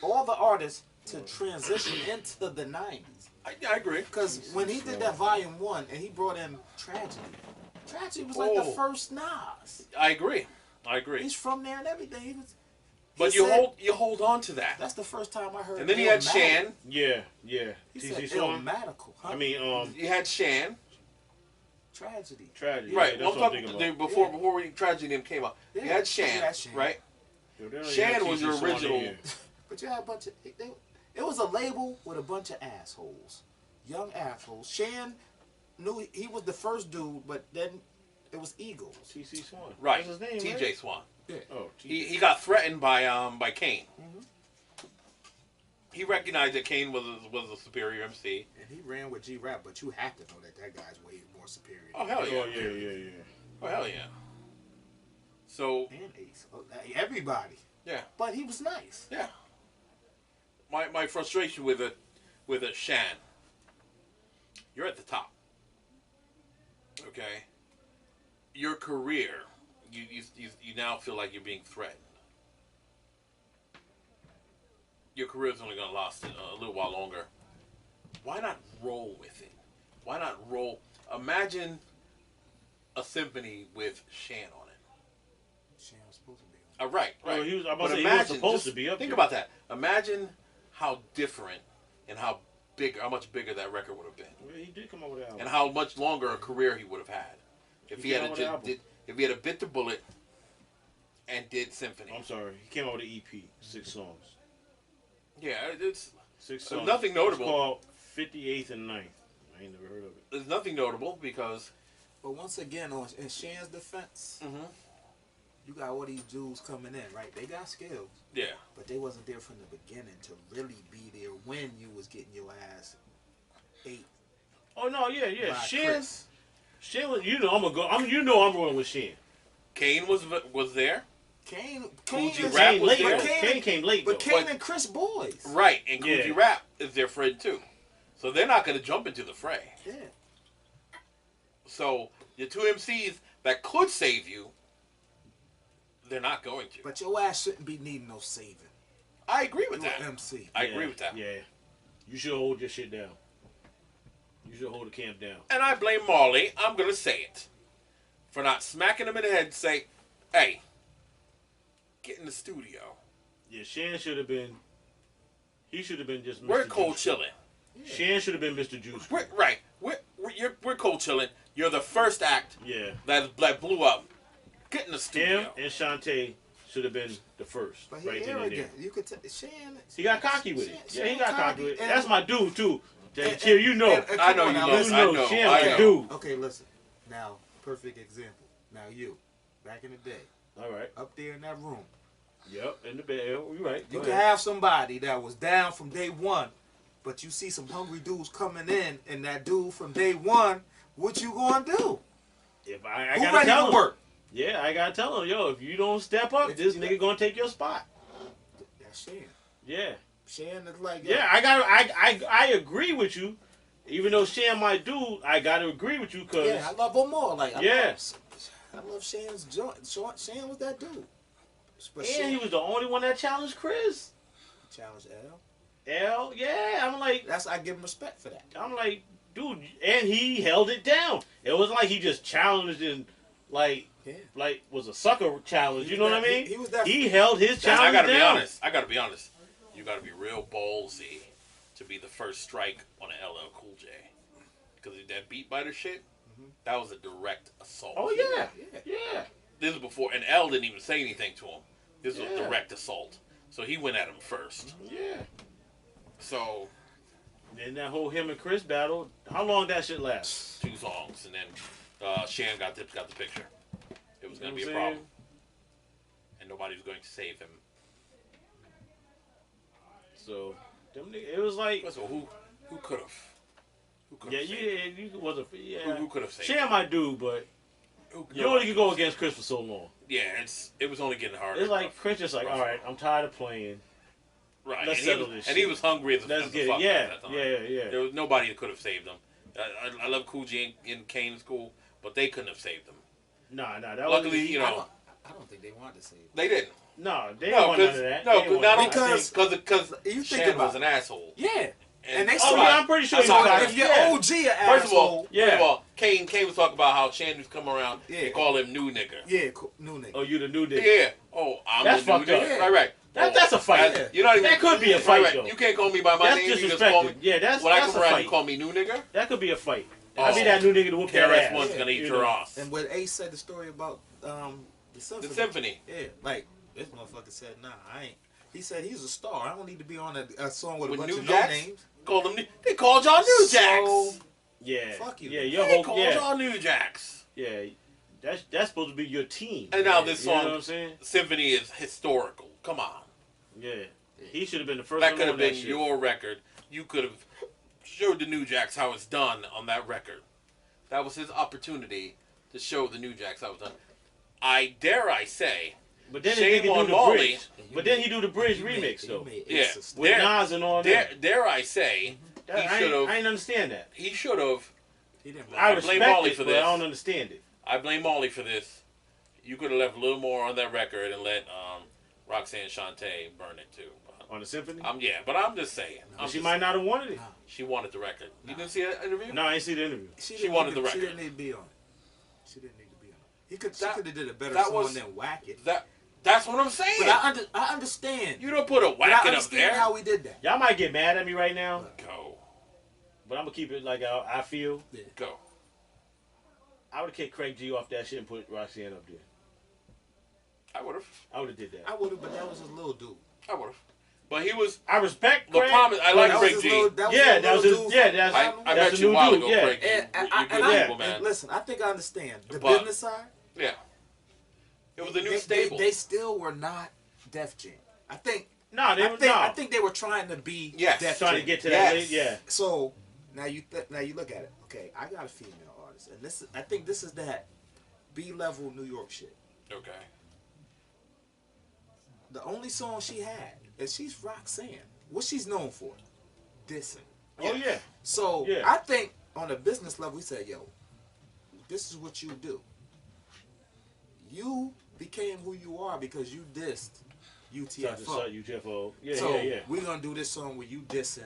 Speaker 4: all the artists to transition into the 90s.
Speaker 1: I agree.
Speaker 4: Because when he did that Volume 1 and he brought in Tragedy was like the
Speaker 1: Oh.
Speaker 4: first Nas.
Speaker 1: I agree.
Speaker 4: He's from there and everything.
Speaker 1: But
Speaker 4: he
Speaker 1: you
Speaker 4: said-
Speaker 1: hold on to that.
Speaker 4: That's the first time I heard.
Speaker 1: And then he had
Speaker 4: Illmatic.
Speaker 1: Shan.
Speaker 2: Yeah.
Speaker 4: He
Speaker 2: TC
Speaker 4: said
Speaker 2: Swan.
Speaker 4: Illmatical. Huh?
Speaker 2: I mean,
Speaker 1: You had Shan.
Speaker 4: Tragedy.
Speaker 2: Tragedy.
Speaker 1: Right.
Speaker 2: Yeah,
Speaker 1: Well,
Speaker 2: that's
Speaker 1: I'm
Speaker 2: what I'm
Speaker 1: talking
Speaker 2: thinking about.
Speaker 1: before we Tragedy name came out.
Speaker 4: Yeah,
Speaker 1: You had Shan,
Speaker 4: you had Shan.
Speaker 1: right?
Speaker 2: Yo, they don't even
Speaker 1: Shan
Speaker 2: have
Speaker 1: was
Speaker 2: TC
Speaker 1: your
Speaker 2: Swan in
Speaker 1: original-
Speaker 2: here.
Speaker 4: But you had a bunch of. It was a label with a bunch of assholes, young assholes. Shan knew he was the first dude, but then it was Eagles.
Speaker 2: TC Swan.
Speaker 1: Right.
Speaker 2: That's his name,
Speaker 1: TJ
Speaker 2: right?
Speaker 1: Swan.
Speaker 2: Oh,
Speaker 1: He got threatened by Kane. He recognized that Kane was a superior MC.
Speaker 4: And he ran with G-Rap, but you have to know that guy's way more superior.
Speaker 1: Oh hell yeah!
Speaker 2: Oh, yeah.
Speaker 1: Oh hell yeah! So
Speaker 4: And Ace. Oh, everybody.
Speaker 1: yeah,
Speaker 4: But he was nice.
Speaker 1: yeah. My frustration with it Shan. You're at the top. Okay. Your career, you now feel like you're being threatened. Your career is only going to last a little while longer. Why not roll with it? Why not roll? Imagine a symphony with Shan on it.
Speaker 4: Shan was supposed to be on.
Speaker 1: Right.
Speaker 2: Oh, he was- I'm about
Speaker 1: But
Speaker 2: to say, he was
Speaker 1: imagine,
Speaker 2: supposed
Speaker 1: just
Speaker 2: to be up
Speaker 1: think
Speaker 2: there.
Speaker 1: about that. Imagine how different and how much bigger that record would have been,
Speaker 2: Well, he did come up with an album.
Speaker 1: and how much longer a career he would have had if
Speaker 2: He
Speaker 1: he
Speaker 2: came
Speaker 1: had
Speaker 2: out with an album.
Speaker 1: if he had bit the bullet and did symphony.
Speaker 2: I'm sorry. He came out with an EP, 6 songs.
Speaker 1: Yeah, it's
Speaker 2: 6 songs.
Speaker 1: nothing notable.
Speaker 2: It's called 58th and 9th. I ain't never heard of it.
Speaker 1: there's nothing notable because
Speaker 4: But once again, in Shan's defense,
Speaker 1: Mhm.
Speaker 4: you got all these dudes coming in, right? They got skills,
Speaker 1: yeah,
Speaker 4: but they wasn't there from the beginning to really be there when you was getting your ass ate
Speaker 2: Oh no, yeah.
Speaker 4: by
Speaker 2: Shan,
Speaker 4: Chris.
Speaker 2: Shan was, I'm going with Shan.
Speaker 1: Kane was there,
Speaker 4: Kane
Speaker 1: Coogee
Speaker 4: is-
Speaker 1: Rap
Speaker 2: Kane
Speaker 1: was
Speaker 2: late.
Speaker 1: there.
Speaker 2: though. Kane came late
Speaker 4: But
Speaker 2: though.
Speaker 4: Kane and Chris boys.
Speaker 1: right? And
Speaker 2: Yeah.
Speaker 1: Coogee Rap is their friend too, so they're not going to jump into the fray.
Speaker 4: Yeah.
Speaker 1: So your two MCs that could save you, they're not going to.
Speaker 4: But your ass shouldn't be needing no saving.
Speaker 1: I agree with
Speaker 4: You
Speaker 1: that.
Speaker 4: an MC.
Speaker 1: I
Speaker 2: Yeah,
Speaker 1: agree with that.
Speaker 2: Yeah. You should hold your shit down. You should hold the camp down.
Speaker 1: And I blame Marley, I'm going to say it, for not smacking him in the head and say, hey, get in the studio.
Speaker 2: Yeah, Shan should have been. He should have been just. Mr.
Speaker 1: We're cold
Speaker 2: Juice.
Speaker 1: chilling.
Speaker 2: Shan should have been Mr. Juice.
Speaker 1: We're, right. We're cold chilling. You're the first act
Speaker 2: Yeah.
Speaker 1: that blew up. Get in the
Speaker 2: Him
Speaker 1: studio.
Speaker 2: and Shantae should have been the first.
Speaker 4: But he
Speaker 2: right then and there.
Speaker 4: arrogant. You could tell Shan.
Speaker 2: He got cocky with it.
Speaker 4: Shan
Speaker 2: Yeah, he got cocky with it.
Speaker 4: and-
Speaker 2: That's my dude too.
Speaker 4: and-
Speaker 2: Chill, you know.
Speaker 4: and
Speaker 1: I
Speaker 4: come
Speaker 1: know
Speaker 4: on
Speaker 1: you
Speaker 4: now,
Speaker 1: love.
Speaker 4: listen.
Speaker 1: I
Speaker 2: know,
Speaker 1: know.
Speaker 2: Shan
Speaker 1: I
Speaker 2: like
Speaker 1: know.
Speaker 2: a dude.
Speaker 4: Okay, listen. Now, perfect example. Now you, back in the day,
Speaker 2: All right.
Speaker 4: up there in that room,
Speaker 2: Yep. In the bed. You right.
Speaker 4: you
Speaker 2: Go
Speaker 4: can
Speaker 2: ahead.
Speaker 4: have somebody that was down from day one, but you see some hungry dudes coming in, and that dude from day one, what you gonna do?
Speaker 2: If I
Speaker 4: Who
Speaker 2: gotta
Speaker 4: ready
Speaker 2: tell
Speaker 4: to
Speaker 2: him.
Speaker 4: work?
Speaker 2: Yeah, I gotta tell him, yo, if you don't step up,
Speaker 4: If
Speaker 2: this
Speaker 4: you-
Speaker 2: nigga gonna take your spot.
Speaker 4: That's Shan.
Speaker 2: Yeah.
Speaker 4: Shan is like,
Speaker 2: Yeah, I agree with you, Even though Shan might do, I gotta agree with you because
Speaker 4: Yeah, I love him more. Like,
Speaker 2: Yeah.
Speaker 4: I love Shan's joint. Shan was that dude. But
Speaker 2: and he was the only one that challenged Chris.
Speaker 4: challenged L.
Speaker 2: L, yeah.
Speaker 4: I give him respect for that.
Speaker 2: I'm like, dude, and he held it down. It wasn't like he just challenged and like was a sucker challenge. You know what I mean?
Speaker 4: He was that.
Speaker 2: He held his challenge
Speaker 1: I gotta
Speaker 2: down.
Speaker 1: be honest. I gotta be honest. You gotta be real ballsy to be the first strike on an LL Cool J. Because that beat biter shit, that was a direct assault.
Speaker 2: Oh yeah,
Speaker 4: Yeah.
Speaker 2: yeah.
Speaker 1: This was before, and L didn't even say anything to him. This was
Speaker 2: Yeah.
Speaker 1: direct assault. So he went at him first.
Speaker 2: Yeah.
Speaker 1: So
Speaker 2: Then that whole him and Chris battle, how long that shit last?
Speaker 1: 2 songs, and then Shan got the picture. It was
Speaker 2: You know
Speaker 1: going to be
Speaker 2: what
Speaker 1: a
Speaker 2: I'm
Speaker 1: problem,
Speaker 2: saying?
Speaker 1: and nobody was going to save him.
Speaker 2: So it was like,
Speaker 1: So who could have? Who could
Speaker 2: yeah,
Speaker 1: have?
Speaker 2: you wasn't, yeah.
Speaker 1: Who could have saved
Speaker 2: Shan
Speaker 1: him?
Speaker 2: might do, but
Speaker 1: Who-
Speaker 2: you only can go against Chris for so long.
Speaker 1: Yeah, it was only getting harder.
Speaker 2: It's like
Speaker 1: rough.
Speaker 2: Chris just like, all right, I'm tired of playing.
Speaker 1: Right,
Speaker 2: let's
Speaker 1: and he
Speaker 2: settle
Speaker 1: was,
Speaker 2: this
Speaker 1: and
Speaker 2: shit.
Speaker 1: he was hungry as a,
Speaker 2: Let's
Speaker 1: as a
Speaker 2: get it.
Speaker 1: fuck
Speaker 2: Yeah,
Speaker 1: at that time.
Speaker 2: yeah.
Speaker 1: There was nobody that could have saved him. I love Cool G and Kane in school, but they couldn't have saved him.
Speaker 2: Nah, that
Speaker 1: Luckily,
Speaker 2: was,
Speaker 1: you know,
Speaker 4: I don't think they wanted to save him.
Speaker 1: they didn't.
Speaker 2: no, they
Speaker 1: No,
Speaker 2: don't want none of
Speaker 1: because
Speaker 2: that.
Speaker 1: no,
Speaker 2: They don't
Speaker 1: not
Speaker 2: want
Speaker 1: only
Speaker 2: none of that.
Speaker 1: because
Speaker 4: you think
Speaker 1: Shan
Speaker 4: about
Speaker 1: was an asshole.
Speaker 4: Yeah. And they
Speaker 2: Oh
Speaker 4: saw
Speaker 2: yeah, I'm pretty sure
Speaker 1: I'm
Speaker 2: he
Speaker 1: sorry,
Speaker 2: was.
Speaker 4: if your
Speaker 2: Yeah.
Speaker 4: OG an
Speaker 1: First of all,
Speaker 4: asshole.
Speaker 2: Yeah.
Speaker 1: Kane was talking about how Shan was coming around
Speaker 4: Yeah.
Speaker 1: and call him new nigga.
Speaker 4: Yeah, cool. New nigga.
Speaker 2: Oh, you the new nigga.
Speaker 1: Yeah. Oh, I'm
Speaker 2: That's
Speaker 1: the new
Speaker 2: fucked up.
Speaker 1: nigga. Right.
Speaker 2: That's a fight.
Speaker 1: That- You're not even,
Speaker 2: That could be a fight,
Speaker 1: right.
Speaker 2: though.
Speaker 1: You can't call me by my
Speaker 2: That's
Speaker 1: name. You just call me.
Speaker 2: disrespected. Yeah, that's
Speaker 1: When I
Speaker 2: that's
Speaker 1: come
Speaker 2: a
Speaker 1: around,
Speaker 2: fight.
Speaker 1: you call me new nigga.
Speaker 2: That could be a fight.
Speaker 1: Oh.
Speaker 2: I'll be that new nigga to whoop that
Speaker 1: KRS
Speaker 2: ass.
Speaker 1: One's gonna eat
Speaker 2: You
Speaker 1: your
Speaker 2: know?
Speaker 1: ass.
Speaker 4: And when Ace said the story about the
Speaker 1: The
Speaker 4: symphony.
Speaker 1: symphony.
Speaker 4: Yeah, like this motherfucker said, nah, I ain't. He said he's a star. I don't need to be on a song with a
Speaker 1: With
Speaker 4: bunch
Speaker 1: New
Speaker 4: of
Speaker 1: Jacks?
Speaker 4: no names.
Speaker 1: Called them. They called y'all New Jacks.
Speaker 4: So,
Speaker 2: Yeah.
Speaker 4: Fuck you.
Speaker 2: Yeah, your
Speaker 1: They
Speaker 2: whole
Speaker 1: called
Speaker 2: yeah.
Speaker 1: y'all New Jacks.
Speaker 2: Yeah. That's supposed to be your team.
Speaker 1: And now this
Speaker 2: You know
Speaker 1: song,
Speaker 2: what I'm saying?
Speaker 1: Symphony, is historical. Come on.
Speaker 2: Yeah. He should have been the first
Speaker 1: That
Speaker 2: one
Speaker 1: could
Speaker 2: on
Speaker 1: have been
Speaker 2: that shit.
Speaker 1: your record. You could have showed the New Jacks how it's done on that record. That was his opportunity to show the New Jacks how it's done. I say,
Speaker 2: But then
Speaker 1: Shame
Speaker 2: he do
Speaker 1: on
Speaker 2: the
Speaker 1: Molly.
Speaker 2: bridge. But then he do the bridge remix
Speaker 4: you
Speaker 2: though.
Speaker 4: made
Speaker 1: Yeah.
Speaker 4: Ace a star.
Speaker 2: With
Speaker 1: There-
Speaker 2: Nas and all that.
Speaker 1: dare I say,
Speaker 2: That-
Speaker 1: he
Speaker 2: I
Speaker 1: should have.
Speaker 2: ain't understand that.
Speaker 1: He should have.
Speaker 4: He didn't
Speaker 2: I
Speaker 1: I
Speaker 2: respect
Speaker 1: blame Molly
Speaker 2: it,
Speaker 1: for
Speaker 2: but
Speaker 1: this.
Speaker 2: I don't understand it.
Speaker 1: I blame Molly for this. You could have left a little more on that record and let Roxanne Shante burn it too.
Speaker 2: On the symphony?
Speaker 1: But I'm just saying.
Speaker 2: She might not have wanted it.
Speaker 1: She wanted the record. You didn't see that interview?
Speaker 2: No, I ain't see the interview.
Speaker 4: She
Speaker 1: wanted
Speaker 4: need
Speaker 1: the
Speaker 4: to- She
Speaker 1: record.
Speaker 4: didn't need to be on it. She didn't need to be on it. She
Speaker 1: That-
Speaker 4: could have did a better
Speaker 1: that
Speaker 4: song
Speaker 1: was-
Speaker 4: than Whack It.
Speaker 1: That's what I'm saying.
Speaker 4: But I understand.
Speaker 1: You don't put a
Speaker 4: But
Speaker 1: whack
Speaker 4: I
Speaker 1: it up
Speaker 4: understand
Speaker 1: there.
Speaker 4: how we did that.
Speaker 2: Y'all might get mad at me right now,
Speaker 1: Go.
Speaker 2: but I'm gonna keep it like I feel.
Speaker 1: Go.
Speaker 2: I would have kicked Craig G off that shit and put Roxanne up there.
Speaker 1: I would have.
Speaker 2: I would have did that.
Speaker 4: I would have, but that was his little dude.
Speaker 1: I would have. But he was.
Speaker 2: I respect
Speaker 1: The
Speaker 2: Craig.
Speaker 1: problem- I like
Speaker 4: That
Speaker 1: Craig
Speaker 4: was
Speaker 1: G.
Speaker 4: his little, that was
Speaker 2: Yeah,
Speaker 4: his
Speaker 2: that was
Speaker 4: little
Speaker 2: his.
Speaker 4: dude
Speaker 2: Yeah,
Speaker 4: from
Speaker 2: that's
Speaker 1: I
Speaker 4: Family
Speaker 1: met
Speaker 2: that's a
Speaker 1: you a
Speaker 2: new
Speaker 1: while
Speaker 2: dude.
Speaker 1: ago,
Speaker 2: Yeah.
Speaker 1: Craig.
Speaker 4: And
Speaker 1: You're
Speaker 4: I,
Speaker 1: good
Speaker 4: and
Speaker 1: people, man.
Speaker 4: listen, I think I understand the
Speaker 1: But-
Speaker 4: business side.
Speaker 1: Yeah. It was a new
Speaker 4: they,
Speaker 1: stable.
Speaker 4: They still were not Def Jam. I think.
Speaker 2: No, they
Speaker 4: I think they were trying to be
Speaker 1: Yes.
Speaker 4: Def
Speaker 2: trying
Speaker 4: Jam.
Speaker 2: to get to that.
Speaker 1: Yes.
Speaker 2: Yeah.
Speaker 4: So now you look at it. Okay, I got a female artist, and I think this is that B-level New York shit.
Speaker 1: Okay.
Speaker 4: The only song she had is she's Roxanne. What she's known for, dissing.
Speaker 2: Oh yeah.
Speaker 4: So
Speaker 2: Yeah.
Speaker 4: I think on a business level, we said, yo, this is what you do. You became who you are because you dissed UTFO.
Speaker 2: UTFO. Yeah,
Speaker 4: So
Speaker 2: yeah.
Speaker 4: we're gonna do this song where you dissing.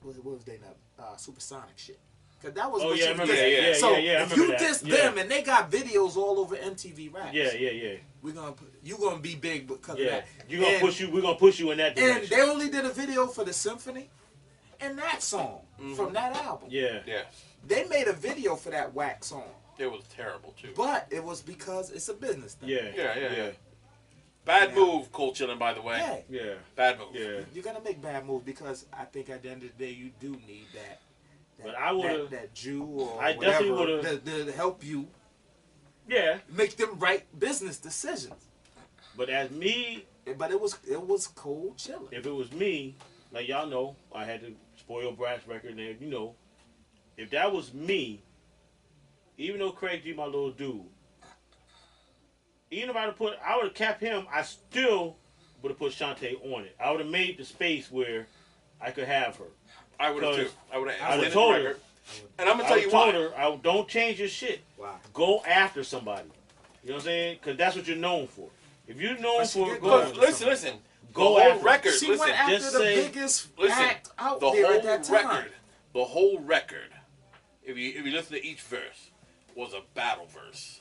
Speaker 4: What was they not? Supersonic shit. Cause that was
Speaker 2: Oh
Speaker 4: what
Speaker 2: yeah, I
Speaker 4: she was
Speaker 2: remember
Speaker 4: dissing.
Speaker 2: that. Yeah,
Speaker 4: So
Speaker 2: yeah, yeah. I
Speaker 4: if
Speaker 2: remember
Speaker 4: you
Speaker 2: that.
Speaker 4: diss
Speaker 2: Yeah.
Speaker 4: them and they got videos all over MTV Raps,
Speaker 2: Yeah.
Speaker 4: you gonna be big because of
Speaker 2: Yeah.
Speaker 4: that.
Speaker 2: You gonna
Speaker 4: And-
Speaker 2: push you. We're gonna push you in that
Speaker 4: And
Speaker 2: direction.
Speaker 4: they only did a video for the symphony, and that song from that album.
Speaker 2: Yeah.
Speaker 1: Yes.
Speaker 4: They made a video for that whack song,
Speaker 1: It was terrible too.
Speaker 4: but it was because it's a business thing.
Speaker 2: Yeah.
Speaker 1: Yeah. Bad
Speaker 4: Yeah.
Speaker 1: move, Cold Chillin', by the way.
Speaker 4: Yeah.
Speaker 2: Yeah.
Speaker 1: Bad move.
Speaker 2: Yeah.
Speaker 4: You're gonna make bad moves because I think at the end of the day you do need that.
Speaker 2: But I would've-
Speaker 4: that Jew or
Speaker 2: I definitely
Speaker 4: whatever
Speaker 2: would've-
Speaker 4: to help you
Speaker 2: Yeah.
Speaker 4: make them right business decisions.
Speaker 2: But as me,
Speaker 4: But it was cold chilling.
Speaker 2: if it was me, like y'all know, I had the Spoiled Brats record, and you know, if that was me, even though Craig G my little dude, even if I would have kept him, I still would have put Shantae on it. I would have made the space where I could have her.
Speaker 1: I would have too.
Speaker 2: Because
Speaker 1: I would
Speaker 2: I
Speaker 1: have
Speaker 2: would've told her.
Speaker 1: And I'm gonna
Speaker 2: I
Speaker 1: tell you
Speaker 2: told
Speaker 1: why.
Speaker 2: her, don't change your shit.
Speaker 4: Why?
Speaker 2: Go after somebody. You know what I'm saying? Because that's what you're known for. If you're known
Speaker 4: But she
Speaker 2: for
Speaker 4: did
Speaker 2: going,
Speaker 4: go
Speaker 1: Listen.
Speaker 2: Go
Speaker 1: the whole
Speaker 2: after.
Speaker 1: record.
Speaker 4: She
Speaker 1: listen,
Speaker 4: went after
Speaker 2: just
Speaker 4: the
Speaker 2: say-
Speaker 4: biggest
Speaker 1: listen.
Speaker 4: act out
Speaker 1: The
Speaker 4: there
Speaker 1: whole
Speaker 4: at that time.
Speaker 1: record. The whole record. If you listen to each verse, was a battle verse.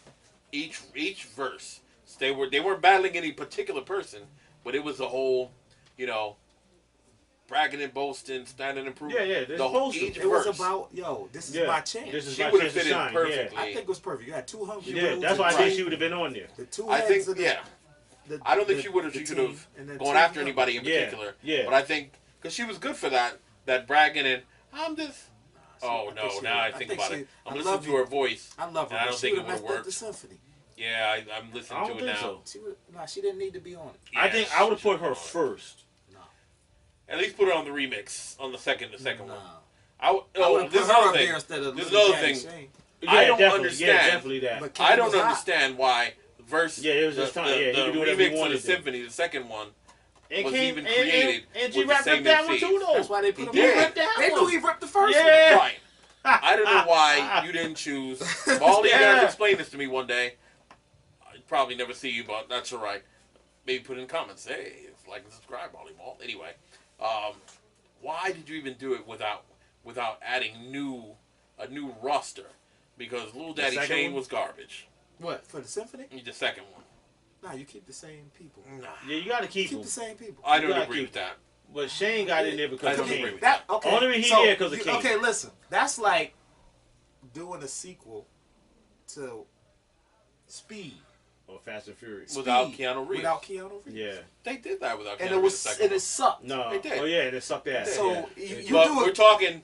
Speaker 1: Each verse, they weren't battling any particular person, but it was a whole, you know, bragging and boasting, standing and proving.
Speaker 2: Yeah, there's
Speaker 1: the whole,
Speaker 2: boasting.
Speaker 1: each
Speaker 4: It was
Speaker 1: verse.
Speaker 4: about, yo, this is
Speaker 2: yeah,
Speaker 4: my chance.
Speaker 2: this is
Speaker 1: She
Speaker 2: my
Speaker 1: would have
Speaker 2: chance to
Speaker 1: fit in
Speaker 2: shine.
Speaker 1: perfectly.
Speaker 4: I think it was perfect. You had two hungry
Speaker 2: Yeah,
Speaker 4: dudes
Speaker 2: that's
Speaker 4: and
Speaker 2: why I
Speaker 4: two-
Speaker 2: think she would have been on there.
Speaker 4: the two
Speaker 1: I
Speaker 4: heads
Speaker 1: think,
Speaker 4: of the,
Speaker 1: yeah.
Speaker 4: the-
Speaker 1: I don't think
Speaker 4: the-
Speaker 1: she would have.
Speaker 4: the
Speaker 1: She could
Speaker 4: team,
Speaker 1: have
Speaker 4: and then
Speaker 1: gone
Speaker 4: two
Speaker 1: after
Speaker 4: young-
Speaker 1: anybody in
Speaker 2: Yeah,
Speaker 1: particular.
Speaker 2: yeah.
Speaker 1: But I think because she was good for that bragging and I'm just. Oh
Speaker 4: I
Speaker 1: no!
Speaker 4: think she-
Speaker 1: Now I
Speaker 4: I
Speaker 1: think
Speaker 4: think
Speaker 1: about
Speaker 4: she-
Speaker 1: it. I'm
Speaker 4: I
Speaker 1: listening
Speaker 4: love
Speaker 1: to
Speaker 4: you.
Speaker 1: her voice.
Speaker 4: I love her.
Speaker 1: And I
Speaker 4: but
Speaker 1: don't
Speaker 4: she
Speaker 1: think it
Speaker 4: would've
Speaker 1: would've
Speaker 4: messed up
Speaker 1: worked.
Speaker 4: the symphony.
Speaker 1: Yeah, I'm listening
Speaker 2: I
Speaker 1: to
Speaker 2: don't
Speaker 1: it
Speaker 2: think
Speaker 1: now.
Speaker 2: so.
Speaker 4: She didn't need to be on it.
Speaker 2: I think I would have put her
Speaker 1: No.
Speaker 2: first.
Speaker 1: At least put it on the remix on the second one.
Speaker 4: Nah.
Speaker 1: I
Speaker 4: I
Speaker 1: oh,
Speaker 4: would've
Speaker 1: this
Speaker 4: put
Speaker 1: is
Speaker 4: her
Speaker 1: another
Speaker 4: up
Speaker 1: thing.
Speaker 4: there instead of
Speaker 1: This is
Speaker 4: Little
Speaker 1: another
Speaker 4: Daddy
Speaker 1: thing.
Speaker 4: Shane.
Speaker 1: I don't
Speaker 2: definitely,
Speaker 1: understand.
Speaker 2: Yeah, definitely that.
Speaker 4: But
Speaker 1: I
Speaker 4: Kane
Speaker 1: don't
Speaker 4: was hot.
Speaker 1: understand why the verse.
Speaker 2: Yeah, it was just time. Yeah, you
Speaker 1: the
Speaker 2: could do whatever you
Speaker 1: remix of
Speaker 2: wanted
Speaker 1: the
Speaker 2: to.
Speaker 1: symphony, the second one.
Speaker 2: And
Speaker 1: was
Speaker 2: came,
Speaker 1: even created
Speaker 2: and she
Speaker 1: with the
Speaker 2: wrapped up
Speaker 1: same
Speaker 2: that one
Speaker 1: MCs.
Speaker 2: too, though.
Speaker 4: That's why they put
Speaker 1: He
Speaker 4: him
Speaker 1: did.
Speaker 4: on.
Speaker 2: ripped that
Speaker 4: They
Speaker 2: one.
Speaker 4: knew he ripped the first
Speaker 2: Yeah.
Speaker 1: Right. I don't know why you didn't choose. Molly, you
Speaker 2: Yeah.
Speaker 1: gotta explain this to me one day. I'd probably never see you, but that's all right. Maybe put in comments. Hey, like and subscribe, Molly Ball. Anyway, why did you even do it without adding a new roster? Because Little Daddy
Speaker 2: second
Speaker 1: Shane
Speaker 2: one?
Speaker 1: was garbage.
Speaker 4: What, for the symphony?
Speaker 1: The second one.
Speaker 4: Nah, you keep the same people.
Speaker 1: Nah,
Speaker 2: Yeah, you got to keep
Speaker 4: Keep
Speaker 2: him.
Speaker 4: the same people.
Speaker 1: I don't
Speaker 2: gotta
Speaker 1: agree
Speaker 2: keep-
Speaker 1: with that.
Speaker 2: But Shane got in there
Speaker 1: I
Speaker 2: because
Speaker 1: don't
Speaker 2: of
Speaker 1: agree
Speaker 2: King.
Speaker 1: with
Speaker 4: That okay?
Speaker 2: Only reason he there 'cause of
Speaker 4: you-
Speaker 2: King.
Speaker 4: Okay, listen. That's like doing a sequel to Speed
Speaker 2: Or Fast and Furious.
Speaker 1: Without
Speaker 4: Speed,
Speaker 1: Keanu Reeves.
Speaker 4: Without Keanu Reeves.
Speaker 2: Yeah.
Speaker 1: They did that without
Speaker 4: And
Speaker 1: Keanu
Speaker 4: it
Speaker 1: Reeves.
Speaker 4: was
Speaker 1: the second
Speaker 4: and
Speaker 1: one.
Speaker 4: it sucked.
Speaker 2: No.
Speaker 1: They did.
Speaker 2: Oh yeah, they sucked ass.
Speaker 4: So
Speaker 2: yeah.
Speaker 4: you
Speaker 1: But
Speaker 4: do
Speaker 1: we're
Speaker 4: it.
Speaker 1: talking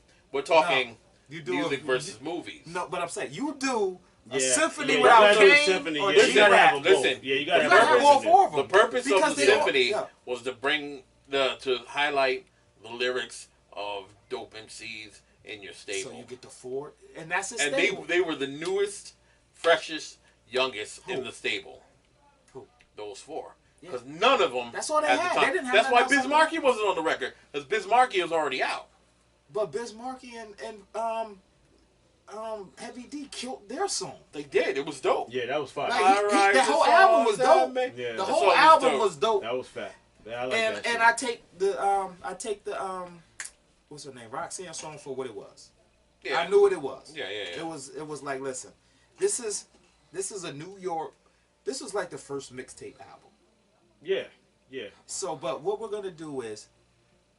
Speaker 4: You do
Speaker 1: music
Speaker 4: it,
Speaker 1: versus movies.
Speaker 4: No, but I'm saying you do a
Speaker 2: Yeah.
Speaker 4: symphony
Speaker 2: Yeah, you
Speaker 4: without
Speaker 2: gotta do the
Speaker 4: Kane
Speaker 2: symphony.
Speaker 4: or
Speaker 2: Yeah, you gotta have them both.
Speaker 1: Listen,
Speaker 2: Yeah, you gotta
Speaker 4: You
Speaker 2: have
Speaker 4: gotta have
Speaker 2: both
Speaker 4: all
Speaker 2: in there.
Speaker 4: four of
Speaker 1: The
Speaker 4: them.
Speaker 1: purpose of
Speaker 4: Because
Speaker 1: the
Speaker 4: they all-
Speaker 1: symphony
Speaker 4: yeah.
Speaker 1: was to bring to highlight the lyrics of dope MCs in your stable.
Speaker 4: So you get the four, and that's his
Speaker 1: and
Speaker 4: stable.
Speaker 1: they were the newest, freshest, youngest
Speaker 4: Who?
Speaker 1: in the stable.
Speaker 4: Who?
Speaker 1: Those four.
Speaker 4: Yeah.
Speaker 1: Because none of them.
Speaker 4: That's all they
Speaker 1: at the
Speaker 4: had.
Speaker 1: time-
Speaker 4: They didn't have
Speaker 1: That's why
Speaker 4: nothing else on
Speaker 1: Bismarcky wasn't on the record. Because Bismarcky was already out.
Speaker 4: But Bismarcky and Heavy D killed their song.
Speaker 1: They did. It was dope.
Speaker 2: Yeah, that was fire.
Speaker 4: Like,
Speaker 1: Alright,
Speaker 4: that whole
Speaker 1: the
Speaker 4: album was
Speaker 1: songs that
Speaker 4: dope.
Speaker 1: make-
Speaker 2: Yeah.
Speaker 4: The
Speaker 2: The
Speaker 4: whole
Speaker 1: song was
Speaker 4: album
Speaker 1: dope.
Speaker 4: was dope.
Speaker 2: That was fat. Yeah, I like
Speaker 4: and
Speaker 2: that
Speaker 4: and
Speaker 2: shit.
Speaker 4: I take the what's her name, Roxanne song for what it was.
Speaker 1: Yeah.
Speaker 4: I knew what it was.
Speaker 1: Yeah.
Speaker 4: It was like, listen, this is a New York. This was like the first mixtape album.
Speaker 2: Yeah. Yeah.
Speaker 4: So, but what we're gonna do is,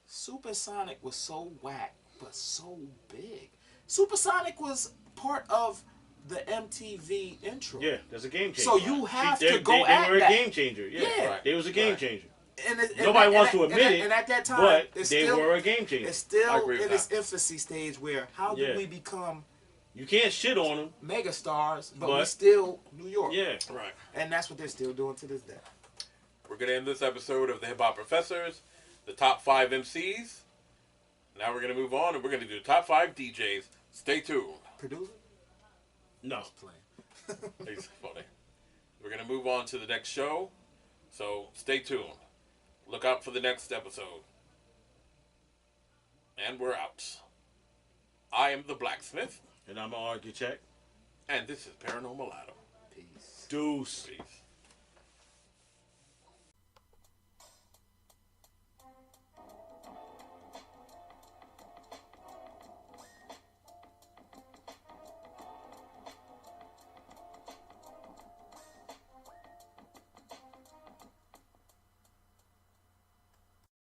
Speaker 4: Supersonic was so whack, but so big. Supersonic was part of the MTV intro.
Speaker 2: Yeah, there's a game changer.
Speaker 4: So you have
Speaker 2: See,
Speaker 4: to go
Speaker 2: they
Speaker 4: at
Speaker 2: were
Speaker 4: that.
Speaker 2: a game changer. Yeah,
Speaker 4: Yeah.
Speaker 1: Right.
Speaker 2: They was a game
Speaker 1: Right.
Speaker 2: changer.
Speaker 4: And
Speaker 2: Nobody wants to admit it,
Speaker 4: And at that time,
Speaker 2: But
Speaker 4: it's
Speaker 2: they
Speaker 4: still,
Speaker 2: were a game changer.
Speaker 4: it's still
Speaker 1: I agree with
Speaker 4: in its
Speaker 1: that.
Speaker 4: infancy stage where how
Speaker 2: Yeah.
Speaker 4: do we become
Speaker 2: You can't shit on them.
Speaker 4: mega stars, but we
Speaker 2: But-
Speaker 4: still New York.
Speaker 2: Yeah.
Speaker 1: Right.
Speaker 4: And that's what they're still doing to this day.
Speaker 1: We're going to end this episode of the Hip Hop Professors, the top 5 MCs. Now we're going to move on and we're going to do top 5 DJs. Stay tuned.
Speaker 4: Producer?
Speaker 2: No.
Speaker 4: Playing.
Speaker 1: It's funny. We're going to move on to the next show. So stay tuned. Look out for the next episode. And we're out. I am the Blacksmith,
Speaker 2: And I'm an architect.
Speaker 1: and this is Paranormal Adam.
Speaker 4: Peace.
Speaker 2: Deuce.
Speaker 1: Peace.